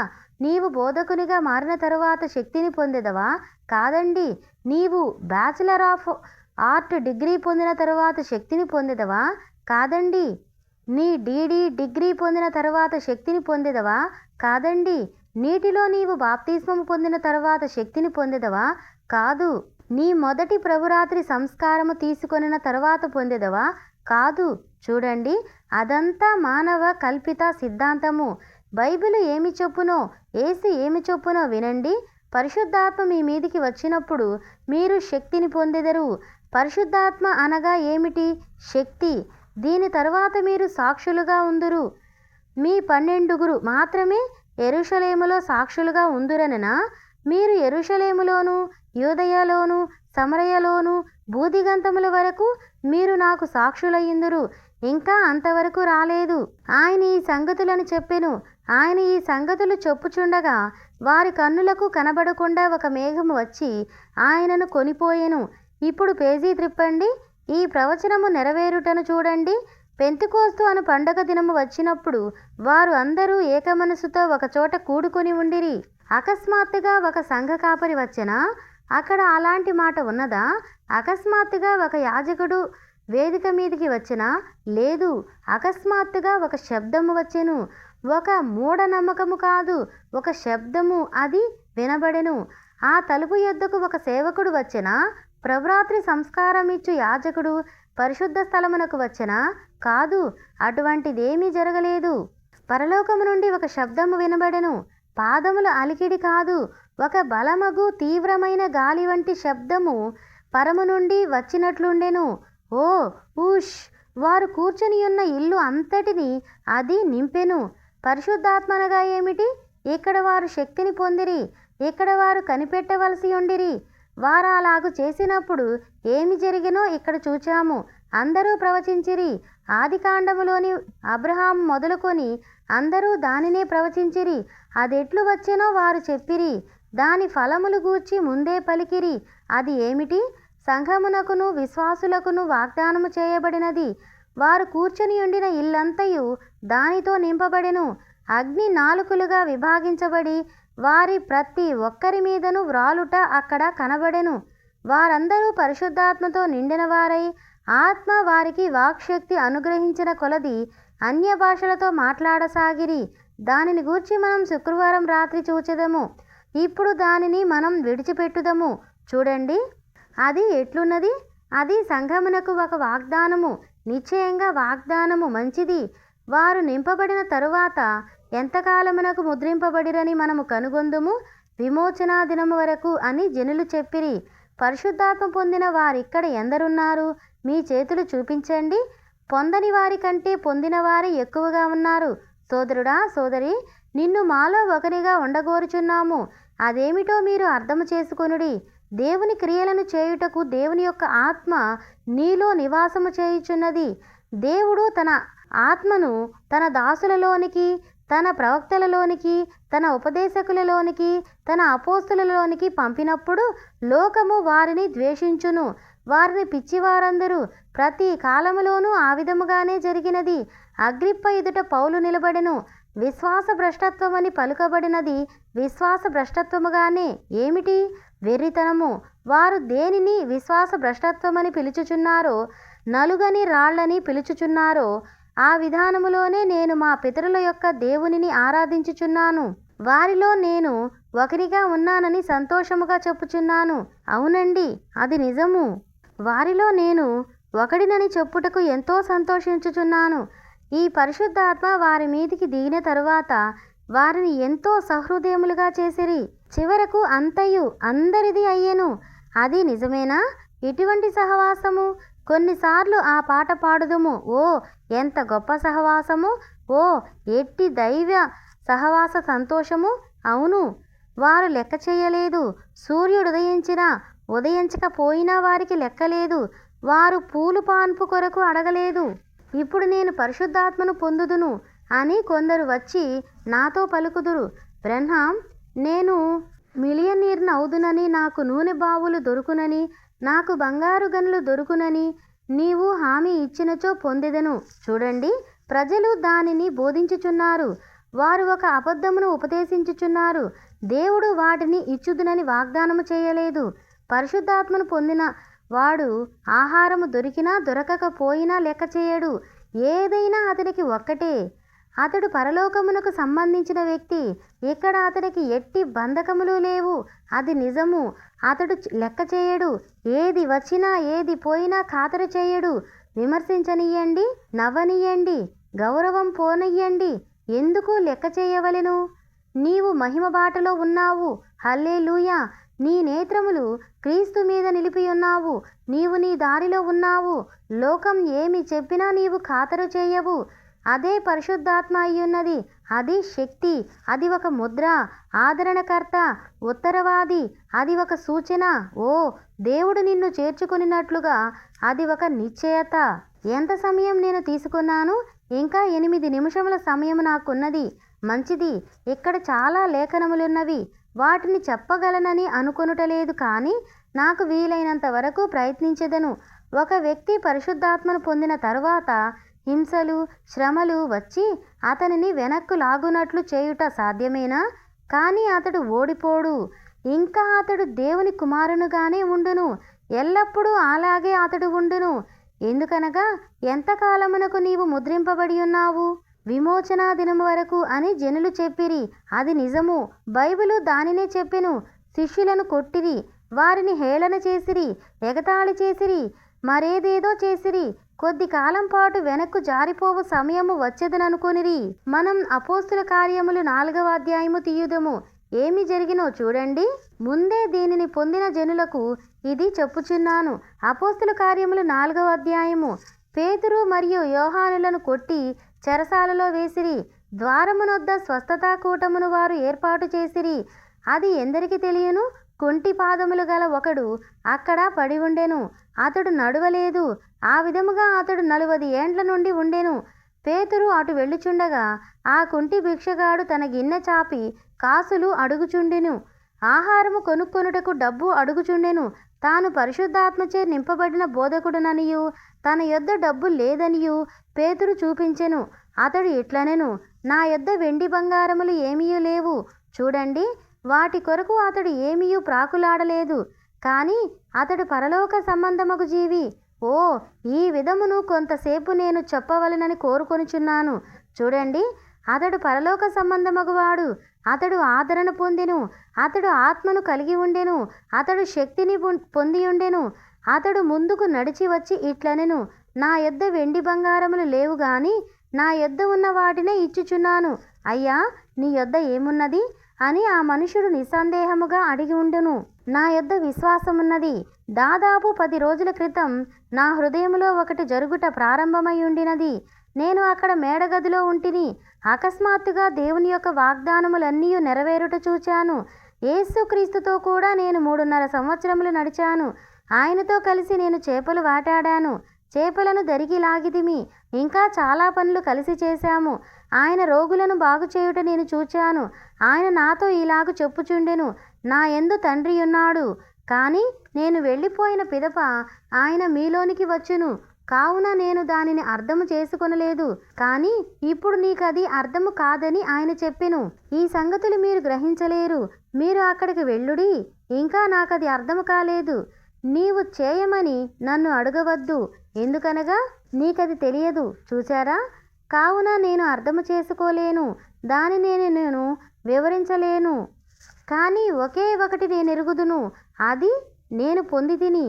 నీవు బోధకునిగా మారిన తరువాత శక్తిని పొందెదవా? కాదండి. నీవు బ్యాచిలర్ ఆఫ్ ఆర్ట్ డిగ్రీ పొందిన తరువాత శక్తిని పొందెదవా? కాదండి. నీ డీడీ డిగ్రీ పొందిన తరువాత శక్తిని పొందెదవా? కాదండి. నీటిలో నీవు బాప్తిస్మము పొందిన తరువాత శక్తిని పొందెదవా? కాదు. నీ మొదటి ప్రభురాత్రి సంస్కారము తీసుకొనిన తరువాత పొందెదవా? కాదు. చూడండి, అదంతా మానవ కల్పిత సిద్ధాంతము. బైబిలు ఏమి చెప్పునో, యేసు ఏమి చెప్పునో వినండి. పరిశుద్ధాత్మ మీ మీదికి వచ్చినప్పుడు మీరు శక్తిని పొందెదరు. పరిశుద్ధాత్మ అనగా ఏమిటి? శక్తి. దీని తరువాత మీరు సాక్షులుగా ఉందురు. మీ 12 మాత్రమే యెరూషలేములో సాక్షులుగా ఉందురననా? మీరు యెరూషలేములోను, యూదయలోను, సమరయలోను భూదిగంతముల వరకు మీరు నాకు సాక్షులయ్యుందురు. ఇంకా అంతవరకు రాలేదు. ఆయన ఈ సంగతులను చెప్పెను. ఆయన ఈ సంగతులు చెప్పుచుండగా వారి కన్నులకు కనబడకుండా ఒక మేఘము వచ్చి ఆయనను కొనిపోయెను. ఇప్పుడు పేజీ త్రిప్పండి. ఈ ప్రవచనము నెరవేరుటను చూడండి. పెంతెకోస్తు అను పండగ దినము వచ్చినప్పుడు వారు అందరూ ఏకమనసుతో ఒకచోట కూడుకొని ఉండిరి. అకస్మాత్తుగా ఒక సంఘ కాపరి వచ్చెనా? అక్కడ అలాంటి మాట ఉన్నదా? అకస్మాత్తుగా ఒక యాజకుడు వేదిక మీదికి వచ్చెనా? లేదు. అకస్మాత్తుగా ఒక శబ్దము వచ్చెను. ఒక మూఢనమ్మకము కాదు, ఒక శబ్దము. అది వినబడెను. ఆ తలుపు యొద్దకు ఒక సేవకుడు వచ్చెనా? ప్రభురాత్రి సంస్కారం ఇచ్చు యాజకుడు పరిశుద్ధ స్థలమునకు వచ్చెనా? కాదు. అటువంటిదేమీ జరగలేదు. పరలోకము నుండి ఒక శబ్దము వినబడెను. పాదముల అలికిడి కాదు, ఒక బలమగు తీవ్రమైన గాలి వంటి శబ్దము పరము నుండి వచ్చినట్లుండెను. ఓ ఊష్! వారు కూర్చొని ఉన్న ఇల్లు అంతటిని అది నింపెను. పరిశుద్ధాత్మనగా ఏమిటి? ఇక్కడ వారు శక్తిని పొందిరి. ఇక్కడ వారు కనిపెట్టవలసి ఉండిరి. వారు అలాగు చేసినప్పుడు ఏమి జరిగినో ఇక్కడ చూచాము. అందరూ ప్రవచించిరి. ఆదికాండములోని అబ్రహాము మొదలుకొని అందరూ దానినే ప్రవచించిరి. అదెట్లు వచ్చెనో వారు చెప్పిరి. దాని ఫలములు గూర్చి ముందే పలికిరి. అది ఏమిటి? సంఘమునకును విశ్వాసులకును వాగ్దానము చేయబడినది. వారు కూర్చొని ఉండిన ఇల్లంతయు దానితో నింపబడెను. అగ్ని నాలుకలుగా విభాగించబడి వారి ప్రతి ఒక్కరి మీదను వ్రాలుట అక్కడ కనబడెను. వారందరూ పరిశుద్ధాత్మతో నిండిన వారై ఆత్మ వారికి వాక్శక్తి అనుగ్రహించిన కొలది అన్య భాషలతో మాట్లాడసాగిరి. దానిని గూర్చి మనం శుక్రవారం రాత్రి చూచెదము. ఇప్పుడు దానిని మనం విడిచిపెట్టుదము. చూడండి, అది ఎట్లున్నది? అది సంఘమునకు ఒక వాగ్దానము, నిశ్చయంగా వాగ్దానము మంచిది. వారు నింపబడిన తరువాత ఎంతకాలమునకు ముద్రింపబడిరని మనము కనుగొందుము, విమోచనా దినము వరకు అని జనులు చెప్పిరి. పరిశుద్ధాత్మ పొందిన వారిక్కడ ఎందరున్నారు? మీ చేతులు చూపించండి. పొందని వారి కంటే పొందిన వారే ఎక్కువగా ఉన్నారు. సోదరుడా, సోదరి, నిన్ను మాలో ఒకరిగా ఉండగోరుచున్నాము. అదేమిటో మీరు అర్థము చేసుకొనుడి. దేవుని క్రియలను చేయుటకు దేవుని యొక్క ఆత్మ నీలో నివాసము చేయుచున్నది. దేవుడు తన ఆత్మను తన దాసులలోనికి, తన ప్రవక్తలలోనికి, తన ఉపదేశకులలోనికి, తన అపోస్తులలోనికి పంపినప్పుడు లోకము వారిని ద్వేషించును. వారిని పిచ్చివారందరూ. ప్రతి కాలములోనూ ఆ విధముగానే జరిగినది. అగ్రిప్ప ఎదుట పౌలు నిలబడెను. విశ్వాస భ్రష్టత్వమని పలుకబడినది విశ్వాస భ్రష్టత్వముగానే. ఏమిటి? వెర్రితనము. వారు దేనిని విశ్వాస భ్రష్టత్వమని పిలుచుచున్నారో, నలుగని రాళ్ళని పిలుచుచున్నారో, ఆ విధానములోనే నేను మా పితరుల యొక్క దేవునిని ఆరాధించుచున్నాను. వారిలో నేను ఒకరిగా ఉన్నానని సంతోషముగా చెప్పుచున్నాను. అవునండి, అది నిజము. వారిలో నేను ఒకడినని చెప్పుటకు ఎంతో సంతోషించుచున్నాను. ఈ పరిశుద్ధాత్మ వారి మీదికి దిగిన తరువాత వారిని ఎంతో సహృదయములుగా చేసిరి. చివరకు అంతయు అందరిది అయ్యెను. అది నిజమేనా? ఇటువంటి సహవాసము. కొన్నిసార్లు ఆ పాట పాడుదుము. ఓ ఎంత గొప్ప సహవాసము! ఓ ఎట్టి దైవ సహవాస సంతోషము! అవును, వారు లెక్క చేయలేదు. సూర్యుడు ఉదయించినా ఉదయించకపోయినా వారికి లెక్కలేదు. వారు పూలు పాన్పు కొరకు అడగలేదు. ఇప్పుడు నేను పరిశుద్ధాత్మను పొందుదును అని కొందరు వచ్చి నాతో పలుకుదురు. బ్రహ్మాం, నేను మిలియనీర్ను అవుదునని, నాకు నూనె బావులు దొరుకునని, నాకు బంగారు గనులు దొరుకునని నీవు హామీ ఇచ్చినచో పొందెదను. చూడండి, ప్రజలు దానిని బోధించుచున్నారు. వారు ఒక అబద్ధమును ఉపదేశించుచున్నారు. దేవుడు వాటిని ఇచ్చుదునని వాగ్దానము చేయలేదు. పరిశుద్ధాత్మను పొందిన వాడు ఆహారము దొరికినా దొరకకపోయినా లెక్క చేయడు. ఏదైనా అతనికి ఒక్కటే. అతడు పరలోకమునకు సంబంధించిన వ్యక్తి. ఇక్కడ అతడికి ఎట్టి బంధకములు లేవు. అది నిజము. అతడు లెక్క చేయడు. ఏది వచ్చినా ఏది పోయినా ఖాతరు చేయడు. విమర్శించనియ్యండి, నవ్వనియ్యండి, గౌరవం పోనయ్యండి. ఎందుకు లెక్క చేయవలెను? నీవు మహిమ బాటలో ఉన్నావు. హల్లెలూయా! నీ నేత్రములు క్రీస్తు మీద నిలిపి ఉన్నావు. నీవు నీ దారిలో ఉన్నావు. లోకం ఏమి చెప్పినా నీవు ఖాతరు చేయవు. అదే పరిశుద్ధాత్మ అయ్యున్నది. అది శక్తి. అది ఒక ముద్ర, ఆదరణకర్త, ఉత్తరవాది. అది ఒక సూచన. ఓ దేవుడు నిన్ను చేర్చుకున్నట్లుగా అది ఒక నిశ్చయత. ఎంత సమయం నేను తీసుకున్నాను? ఇంకా 8 నిమిషముల సమయం నాకున్నది. మంచిది. ఇక్కడ చాలా లేఖనములున్నవి. వాటిని చెప్పగలనని అనుకొనుటలేదు, కానీ నాకు వీలైనంత వరకు ప్రయత్నించెదను. ఒక వ్యక్తి పరిశుద్ధాత్మను పొందిన తరువాత హింసలు, శ్రమలు వచ్చి అతనిని వెనక్కు లాగునట్లు చేయుట సాధ్యమేనా? కానీ అతడు ఓడిపోడు. ఇంకా అతడు దేవుని కుమారునిగానే ఉండును. ఎల్లప్పుడూ అలాగే అతడు ఉండును. ఎందుకనగా ఎంతకాలమునకు నీవు ముద్రింపబడి ఉన్నావు? విమోచనా దినము వరకు అని జనులు చెప్పిరి. అది నిజము. బైబిలు దానినే చెప్పెను. శిష్యులను కొట్టిరి, వారిని హేళన చేసిరి, ఎగతాళి చేసిరి, మరేదేదో చేసిరి. కొద్ది కాలం పాటు వెనక్కు జారిపోవు సమయము వచ్చేదననుకొనిరి. మనం అపోస్తుల కార్యములు 4వ అధ్యాయము తీయుదము. ఏమి జరిగినో చూడండి. ముందే దీనిని పొందిన జనులకు ఇది చెప్పుచున్నాను. అపోస్తుల కార్యములు 4వ అధ్యాయము. పేతురు మరియు యోహానులను కొట్టి చెరసాలలో వేసిరి. ద్వారమునొద్ద స్వస్థతా కూటమును వారు ఏర్పాటు చేసిరి. అది ఎందరికి తెలియను? కుంటి పాదములు గల ఒకడు అక్కడ పడి ఉండెను. అతడు నడవలేదు. ఆ విధముగా అతడు 40 ఏండ్ల నుండి ఉండెను. పేతురు అటు వెళ్ళుచుండగా ఆ కుంటి భిక్షగాడు తన గిన్నె చాపి కాసులు అడుగుచుండెను. ఆహారము కొనుక్కొనుటకు డబ్బు అడుగుచుండెను. తాను పరిశుద్ధాత్మచే నింపబడిన బోధకుడుననియు తన యొద్ద డబ్బు లేదనియు పేతురు చూపించెను. అతడు ఇట్లనెను, నా యొద్ద వెండి బంగారములు ఏమీ లేవు. చూడండి, వాటి కొరకు అతడు ఏమీయూ ప్రాకులాడలేదు. కానీ అతడు పరలోక సంబంధమగు జీవి. ఓ, ఈ విధమును కొంతసేపు నేను చెప్పవలనని కోరుకొనుచున్నాను. చూడండి, అతడు పరలోక సంబంధమగువాడు. అతడు ఆదరణ పొందెను. అతడు ఆత్మను కలిగి ఉండెను. అతడు శక్తిని పొంది ఉండెను. అతడు ముందుకు నడిచి వచ్చి ఇట్లనెను, నా యొద్ద వెండి బంగారములు లేవు గాని నా యొద్ద ఉన్న వాటినే ఇచ్చుచున్నాను. అయ్యా, నీ యొద్ద ఏమున్నది అని ఆ మనుషుడు నిస్సందేహముగా అడిగి ఉండును. నా యొద్ద విశ్వాసమున్నది. దాదాపు 10 రోజుల క్రితం నా హృదయములో ఒకటి జరుగుట ప్రారంభమై ఉండినది. నేను అక్కడ మేడగదిలో ఉంటిని. అకస్మాత్తుగా దేవుని యొక్క వాగ్దానములన్నీ నెరవేరుట చూచాను. యేసుక్రీస్తుతో కూడా నేను 3.5 సంవత్సరములు నడిచాను. ఆయనతో కలిసి నేను చేపలు వేటాడాను. చేపలను దరికి లాగితిమి. ఇంకా చాలా పనులు కలిసి చేశాము. ఆయన రోగులను బాగు చేయుట నేను చూచాను. ఆయన నాతో ఇలాగు చెప్పుచుండెను, నా యందు తండ్రి ఉన్నాడు. కానీ నేను వెళ్ళిపోయిన పిదప ఆయన మీలోనికి వచ్చును. కావున నేను దానిని అర్థము చేసుకొనలేదు. కానీ ఇప్పుడు నీకది అర్థము కాదని ఆయన చెప్పెను. ఈ సంగతులు మీరు గ్రహించలేరు. మీరు అక్కడికి వెళ్ళుడి. ఇంకా నాకది అర్థము కాలేదు. నీవు చేయమని నన్ను అడగవద్దు, ఎందుకనగా నీకది తెలియదు. చూచారా? కావున నేను అర్థము చేసుకోలేను, దానిని నేను వివరించలేను. కానీ ఒకే ఒకటి నేను ఎరుగుదును, అది నేను పొంది తిని,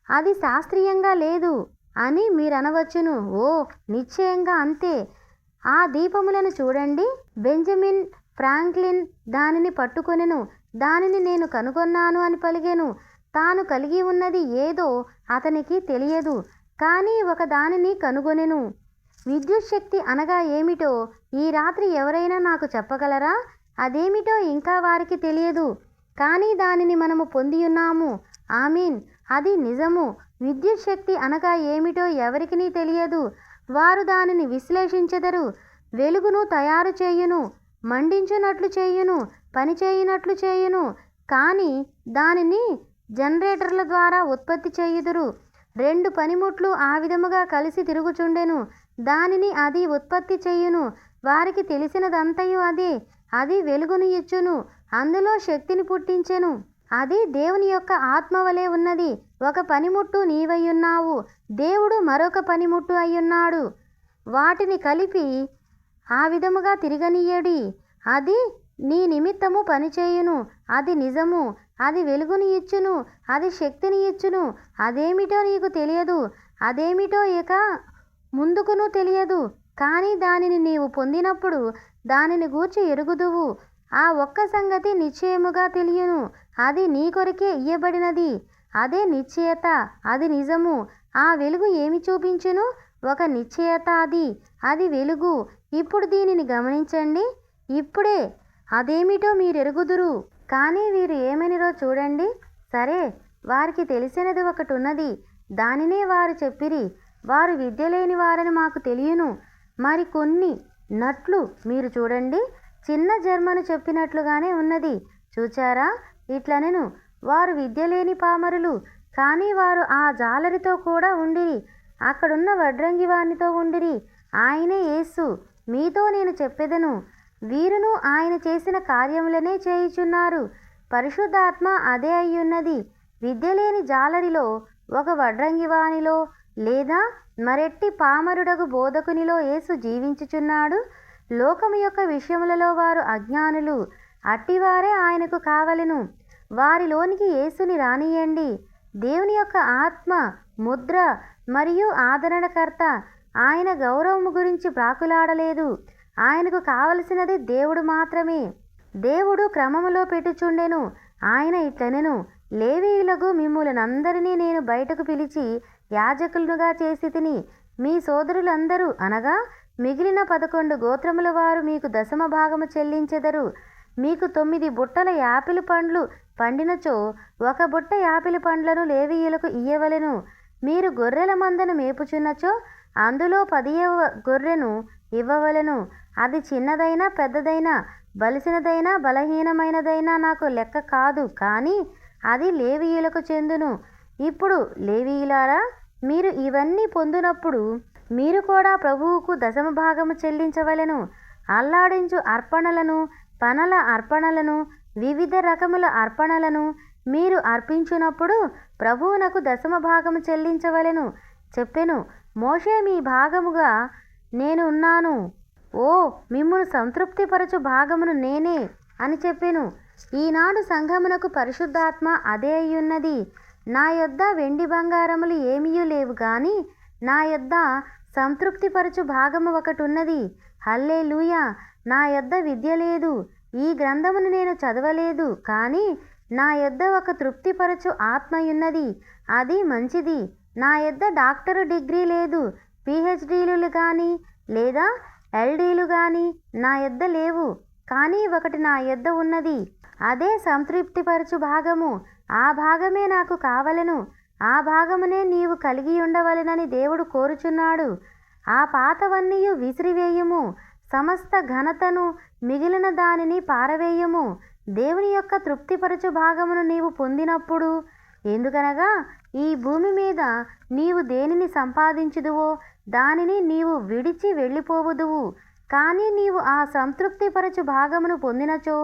అది శాస్త్రీయంగా లేదు అని మీరు అనవచ్చును. ఓ, నిశ్చయంగా అంతే. ఆ దీపములను చూడండి. బెంజమిన్ ఫ్రాంక్లిన్ దానిని పట్టుకొనెను. దానిని నేను కనుగొన్నాను అని పలికెను. తాను కలిగి ఉన్నది ఏదో అతనికి తెలియదు, కానీ ఒక దానిని కనుగొనెను. విద్యుత్ శక్తి అనగా ఏమిటో ఈ రాత్రి ఎవరైనా నాకు చెప్పగలరా? అదేమిటో ఇంకా వారికి తెలియదు, కానీ దానిని మనము పొంది ఉన్నాము. ఆమీన్. అది నిజము. విద్యుత్ శక్తి అనగా ఏమిటో ఎవరికినీ తెలియదు. వారు దానిని విశ్లేషించెదరు. వెలుగును తయారు చేయును, మండించునట్లు చేయును, పని చేయునట్లు చేయును. కానీ దానిని జనరేటర్ల ద్వారా ఉత్పత్తి చేయుదురు. 2 పనిముట్లు ఆ విధముగా కలిసి తిరుగుచుండెను. దానిని అది ఉత్పత్తి చేయును. వారికి తెలిసినదంతయు అదే. అది వెలుగును ఇచ్చును, అందులో శక్తిని పుట్టించెను. అది దేవుని యొక్క ఆత్మ వలె ఉన్నది. ఒక పనిముట్టు నీవయ్యున్నావు, దేవుడు మరొక పనిముట్టు అయ్యున్నాడు. వాటిని కలిపి ఆ విధముగా తిరగనీయడి. అది నీ నిమిత్తము పనిచేయును. అది నిజము. అది వెలుగుని ఇచ్చును, అది శక్తిని ఇచ్చును. అదేమిటో నీకు తెలియదు, అదేమిటో ఇక ముందుకును తెలియదు. కానీ దానిని నీవు పొందినప్పుడు దానిని గూర్చి ఎరుగుదువు. ఆ ఒక్క సంగతి నిశ్చయముగా తెలియను, అది నీ కొరకే ఇయ్యబడినది. అదే నిశ్చయత, అది నిజము. ఆ వెలుగు ఏమి చూపించును? ఒక నిశ్చయత. అది వెలుగు. ఇప్పుడు దీనిని గమనించండి. ఇప్పుడే అదేమిటో మీరెరుగుదురు. కానీ వీరు ఏమనిరో చూడండి. సరే, వారికి తెలిసినది ఒకటి ఉన్నది, దానినే వారు చెప్పిరి. వారు విద్య లేని వారని మాకు తెలియను. మరి కొన్ని నట్లు మీరు చూడండి. చిన్న జర్మను చెప్పినట్లుగానే ఉన్నది. చూచారా? ఇట్లనెను, వారు విద్య లేని పామరులు, కానీ వారు ఆ జాలరితో కూడా ఉండిరి, అక్కడున్న వడ్రంగి వానితో ఉండిరి. ఆయనే యేసు. మీతో నేను చెప్పెదను, వీరును ఆయన చేసిన కార్యములనే చేయుచున్నారు. పరిశుద్ధాత్మ అదే అయ్యున్నది. విద్య లేని జాలరిలో, ఒక వడ్రంగి వానిలో, లేదా మరెట్టి పామరుడగు బోధకునిలో యేసు జీవించుచున్నాడు. లోకము యొక్క విషయములలో వారు అజ్ఞానులు, అట్టివారే ఆయనకు కావలెను. వారిలోనికి యేసుని రానియండి. దేవుని యొక్క ఆత్మ, ముద్ర మరియు ఆదరణకర్త ఆయన గౌరవము గురించి ప్రాకులాడలేదు. ఆయనకు కావలసినది దేవుడు మాత్రమే. దేవుడు క్రమములో పెట్టుచుండెను. ఆయన ఇట్లనెను, లేవీయులకు మిమ్ములనందరినీ నేను బయటకు పిలిచి యాజకులుగా చేసి తిని, మీ సోదరులందరూ అనగా మిగిలిన 11 గోత్రముల వారు మీకు 10వ భాగము చెల్లించెదరు. మీకు 9 బుట్టల యాపిల్ పండ్లు పండినచో 1 బుట్ట యాపిల్ పండ్లను లేవీయులకు ఇయ్యవలెను. మీరు గొర్రెల మందను మేపుచున్నచో అందులో 10వ గొర్రెను ఇవ్వవలెను. అది చిన్నదైనా పెద్దదైనా, బలిసినదైనా బలహీనమైనదైనా నాకు లెక్క కాదు, కానీ అది లేవీయులకు చెందును. ఇప్పుడు లేవీయులారా, మీరు ఇవన్నీ పొందినప్పుడు మీరు కూడా ప్రభువుకు 10వ భాగము చెల్లించవలెను. అల్లాడించు అర్పణలను, పనల అర్పణలను వివిధ రకముల అర్పణలను మీరు అర్పించునప్పుడు ప్రభువునకు దశమ భాగము చెల్లించవలెను చెప్పెను. మోషే మీ భాగముగా నేను ఉన్నాను, ఓ మిమ్మును సంతృప్తిపరచు భాగమును నేనే అని చెప్పెను. ఈనాడు సంఘమునకు పరిశుద్ధాత్మ అదే అయ్యున్నది. నా యొద్ద వెండి బంగారములు ఏమీయూ లేవు గాని నా యొద్ద సంతృప్తిపరచు భాగము ఒకటున్నది. హల్లెలూయా. నా యొద్ద విద్య లేదు, ఈ గ్రంథమును నేను చదవలేదు, కానీ నా యొద్ద ఒక తృప్తిపరచు ఆత్మయున్నది, అది మంచిది. నా యొద్ద డాక్టరు డిగ్రీ లేదు, పిహెచ్డీలు కానీ లేదా ఎల్డీలు కానీ నా యొద్ద లేవు, కానీ ఒకటి నా యొద్ద ఉన్నది, అదే సంతృప్తిపరచు భాగము. ఆ భాగమే నాకు కావలెను, ఆ భాగమునే నీవు కలిగి ఉండవలెనని దేవుడు కోరుచున్నాడు. ఆ పాతవన్నీయు విసిరివేయుము, సమస్త ఘనతను మిగిలిన దానిని పారవేయము. దేవుని యొక్క తృప్తిపరచు భాగమును నీవు పొందినప్పుడు, ఎందుకనగా ఈ భూమి మీద నీవు దేనిని సంపాదించుదువో దానిని నీవు విడిచి వెళ్ళిపోవుదువు. కానీ నీవు ఆ సంతృప్తిపరచు భాగమును పొందినచో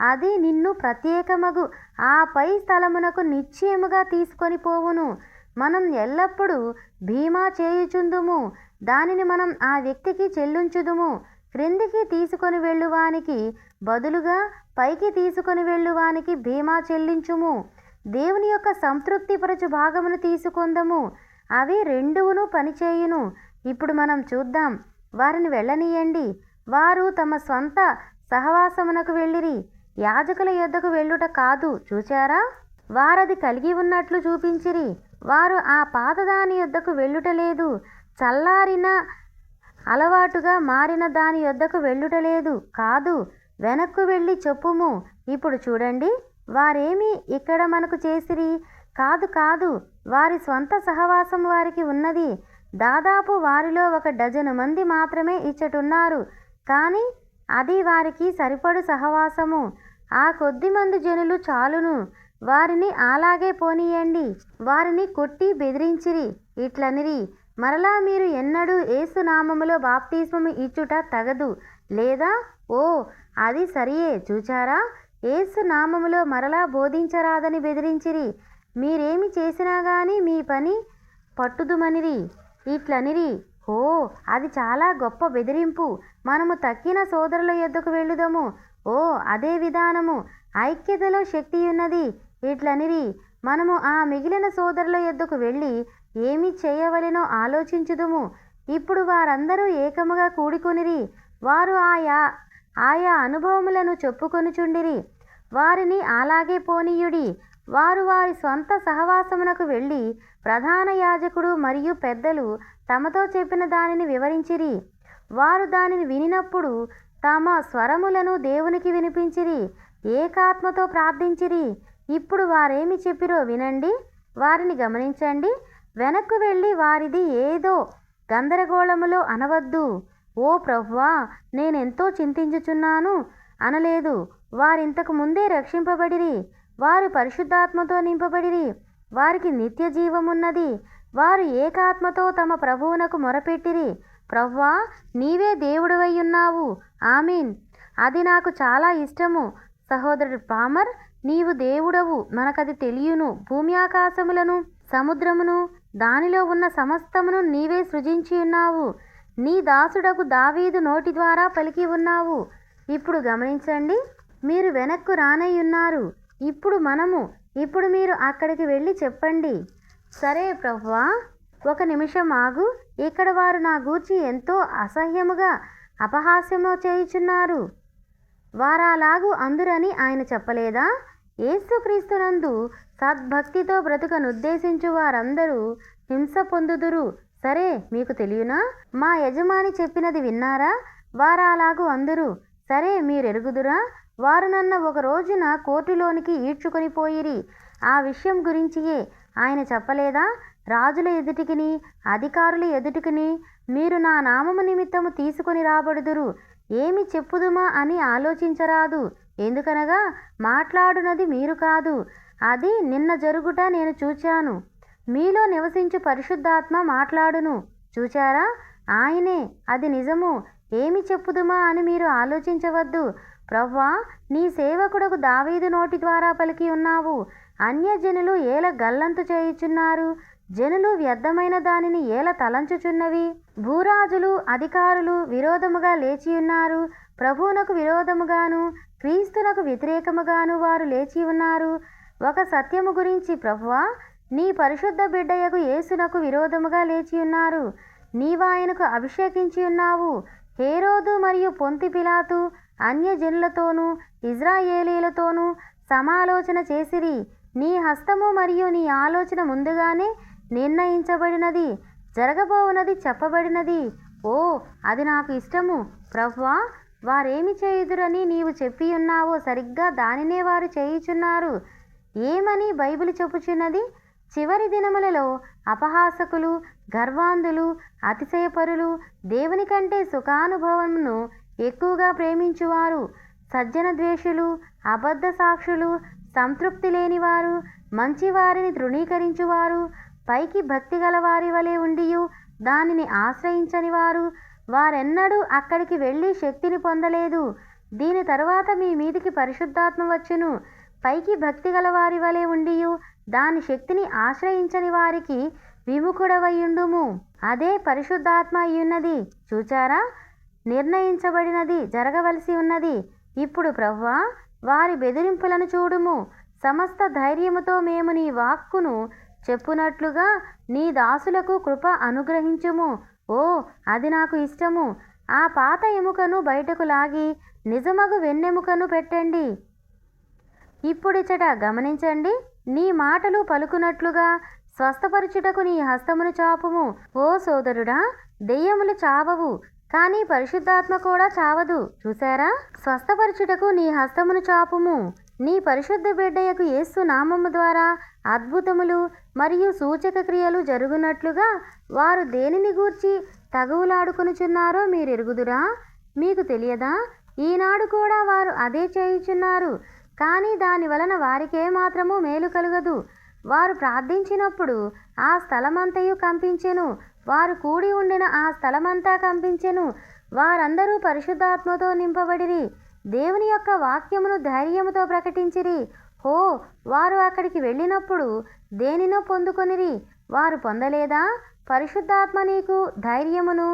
అది నిన్ను ప్రత్యేకమగు ఆ పై స్థలమునకు నిశ్చయముగా తీసుకొని పోవును. మనం ఎల్లప్పుడూ భీమా చేయుచుందుము, దానిని మనం ఆ వ్యక్తికి చెల్లించుదుము. క్రిందికి తీసుకొని వెళ్ళువానికి బదులుగా పైకి తీసుకొని వెళ్ళువానికి భీమా చెల్లించుము. దేవుని యొక్క సంతృప్తిపరచు భాగమును తీసుకొందము, అవి రెండును పనిచేయును. ఇప్పుడు మనం చూద్దాం. వారిని వెళ్ళనీయండి. వారు తమ స్వంత సహవాసమునకు వెళ్ళిరి, యాజకుల యొద్దకు వెళ్ళుట కాదు. చూచారా, వారది కలిగి ఉన్నట్లు చూపించిరి. వారు ఆ పాతదాని యొద్దకు వెళ్ళుట లేదు, చల్లారిన అలవాటుగా మారిన దాని యొద్దకు వెళ్ళుట లేదు. కాదు, వెనక్కు వెళ్ళి చెప్పుము. ఇప్పుడు చూడండి, వారేమి ఇక్కడ మనకు చేసిరి? కాదు కాదు, వారి స్వంత సహవాసం వారికి ఉన్నది. దాదాపు వారిలో 1 డజను మంది మాత్రమే ఇచ్చటున్నారు, కానీ అది వారికి సరిపడు సహవాసము. ఆ కొద్ది మంది జనులు చాలును. వారిని అలాగే పోనీయండి. వారిని కొట్టి బెదిరించిరి, ఇట్లనిరి, మరలా మీరు ఎన్నడూ యేసు నామములో బాప్తిస్మము ఇచ్చుట తగదు, లేదా ఓ అది సరియే. చూచారా, యేసు నామములో మరలా బోధించరాదని బెదిరించిరి. మీరేమి చేసినా గాని మీ పని పట్టుదుమనిరి, ఇట్లనిరి. ఓ అది చాలా గొప్ప బెదిరింపు. మనము తక్కిన సోదరుల యొద్దకు వెళ్ళుదము. ఓ అదే విధానము, ఐక్యతలో శక్తి ఉన్నది, ఇట్లనిరి. మనము ఆ మిగిలిన సోదరుల యొద్దకు వెళ్ళి ఏమి చేయవలెనో ఆలోచించుదుము. ఇప్పుడు వారందరూ ఏకముగా కూడుకొనిరి. వారు ఆయా అనుభవములను చెప్పుకొనుచుండిరి. వారిని అలాగే పోనీయుడి. వారు వారి స్వంత సహవాసమునకు వెళ్ళి ప్రధాన యాజకుడు మరియు పెద్దలు తమతో చెప్పిన దానిని వివరించిరి. వారు దానిని వినినప్పుడు తమ స్వరములను దేవునికి వినిపించిరి, ఏకాత్మతో ప్రార్థించిరి. ఇప్పుడు వారేమి చెప్పిరో వినండి, వారిని గమనించండి. వెనక్కు వెళ్ళి వారిది ఏదో గందరగోళములో అనవద్దు, ఓ ప్రభువా నేనెంతో చింతించుచున్నాను అనలేదు. వారింతకు ముందే రక్షింపబడిరి, వారు పరిశుద్ధాత్మతో నింపబడిరి, వారికి నిత్య జీవమున్నది. వారు ఏకాత్మతో తమ ప్రభువునకు మొరపెట్టిరి, ప్రభువా నీవే దేవుడవై ఉన్నావు, ఆమీన్. అది నాకు చాలా ఇష్టము. సహోదరుడు పామర్, నీవు దేవుడవు, మనకది తెలియను. భూమి ఆకాశములను సముద్రమును దానిలో ఉన్న సమస్తమును నీవే సృజించి ఉన్నావు. నీ దాసుడకు దావీదు నోటి ద్వారా పలికి ఉన్నావు. ఇప్పుడు గమనించండి, మీరు వెనక్కు రానయ్యున్నారు. ఇప్పుడు మీరు అక్కడికి వెళ్ళి చెప్పండి, సరే ప్రభువా 1 నిమిషం ఆగు, ఇక్కడ వారు నా గూర్చి ఎంతో అసహ్యముగా అపహాస్యము చేయుచున్నారు. వారాలాగు అందురని ఆయన చెప్పలేదా? యేసుక్రీస్తునందు సద్భక్తితో బ్రతుకనుద్దేశించు వారందరూ హింస పొందుదురు. సరే, మీకు తెలియనా? మా యజమాని చెప్పినది విన్నారా? వారాలాగు అందురు. సరే, మీరెరుగుదురా? వారు నన్ను ఒక రోజున కోర్టులోనికి ఈడ్చుకొని పోయిరి. ఆ విషయం గురించియే ఆయన చెప్పలేదా? రాజుల ఎదుటికిని అధికారుల ఎదుటికిని మీరు నా నామము నిమిత్తము తీసుకొని రాబడుదురు. ఏమి చెప్పుదుమా అని ఆలోచించరాదు. ఎందుకనగా మాట్లాడునది మీరు కాదు, అది నిన్న జరుగుట నేను చూచాను. మీలో నివసించు పరిశుద్ధాత్మ మాట్లాడును. చూచారా, ఆయనే, అది నిజము. ఏమి చెప్పుదుమా అని మీరు ఆలోచించవద్దు. ప్రవ్వా, నీ సేవకుడకు దావీదు నోటి ద్వారా పలికి ఉన్నావు. అన్యజనులు ఏల గల్లంతు చేయుచున్నారు, జనులు వ్యర్థమైన దానిని ఏల తలంచుచున్నవి. భూరాజులు అధికారులు విరోధముగా లేచియున్నారు, ప్రభువునకు విరోధముగాను క్రీస్తునకు వ్యతిరేకముగాను వారు లేచి ఉన్నారు. ఒక సత్యము గురించి ప్రభువా, నీ పరిశుద్ధ బిడ్డయగు యేసునకు విరోధముగా లేచి ఉన్నారు. నీవాయనకు అభిషేకించి ఉన్నావు. హేరోదు మరియు పొంతి పిలాతు అన్యజనులతోనూ ఇజ్రాయేలీలతోనూ సమాలోచన చేసిరి. నీ హస్తము మరియు నీ ఆలోచన ముందుగానే నిర్ణయించబడినది, జరగబోవునది చెప్పబడినది. ఓ, అది నాకు ఇష్టము. ప్రభువా, వారేమి చేయుదురని నీవు చెప్పి ఉన్నావో సరిగ్గా దానినే వారు చేయుచున్నారు. ఏమని బైబిల్ చెప్పుచున్నది? చివరి దినములలో అపహాసకులు, గర్వాంధులు, అతిశయపరులు, దేవుని కంటే సుఖానుభవమును ఎక్కువగా ప్రేమించువారు, సజ్జన ద్వేషులు, అబద్ధ సాక్షులు, సంతృప్తి లేనివారు, మంచివారిని తృణీకరించువారు, పైకి భక్తి గల వారి వలె ఉండియు దానిని ఆశ్రయించని వారు, వారెన్నడూ అక్కడికి వెళ్ళి శక్తిని పొందలేదు. దీని తరువాత మీ మీదికి పరిశుద్ధాత్మ వచ్చును. పైకి భక్తి గల వారి వలె ఉండియు దాని శక్తిని ఆశ్రయించని వారికి విముఖుడవయ్యుండుము. అదే పరిశుద్ధాత్మ అయ్యున్నది. చూచారా? నిర్ణయించబడినది, జరగవలసి ఉన్నది. ఇప్పుడు ప్రభువా, వారి బెదిరింపులను చూడుము. సమస్త ధైర్యముతో మేము నీ వాక్కును చెప్పునట్లుగా నీ దాసులకు కృప అనుగ్రహించుము. ఓ, అది నాకు ఇష్టము. ఆ పాత ఎముకను బయటకు లాగి నిజమగు వెన్నెముకను పెట్టండి. ఇప్పుడిచ్చట గమనించండి. నీ మాటలు పలుకునట్లుగా స్వస్థపరచుటకు నీ హస్తమును చాపుము. ఓ సోదరుడా, దెయ్యములు చావవు, కానీ పరిశుద్ధాత్మ కూడా చావదు. చూసారా? స్వస్థపరచుటకు నీ హస్తమును చాపుము. నీ పరిశుద్ధ బిడ్డయకు యేసు నామము ద్వారా అద్భుతములు మరియు సూచక క్రియలు జరుగునట్లుగా వారు దేనిని గూర్చి తగువులాడుకొనుచున్నారో మీరెరుగుదురా? మీకు తెలియదా? ఈనాడు కూడా వారు అదే చేయుచున్నారు. కానీ దాని వలన వారికే మాత్రము మేలు కలుగదు. వారు ప్రార్థించినప్పుడు ఆ స్థలమంతయు కంపించెను. వారు కూడి ఉండిన ఆ స్థలమంతా కంపించెను. వారందరూ పరిశుద్ధాత్మతో నింపబడిరి. దేవుని యొక్క వాక్యమును ధైర్యముతో ప్రకటించిరి. హో, వారు అక్కడికి వెళ్ళినప్పుడు దేనినో పొందుకొనిరి. వారు పొందలేదా? పరిశుద్ధాత్మ నీకు ధైర్యమును,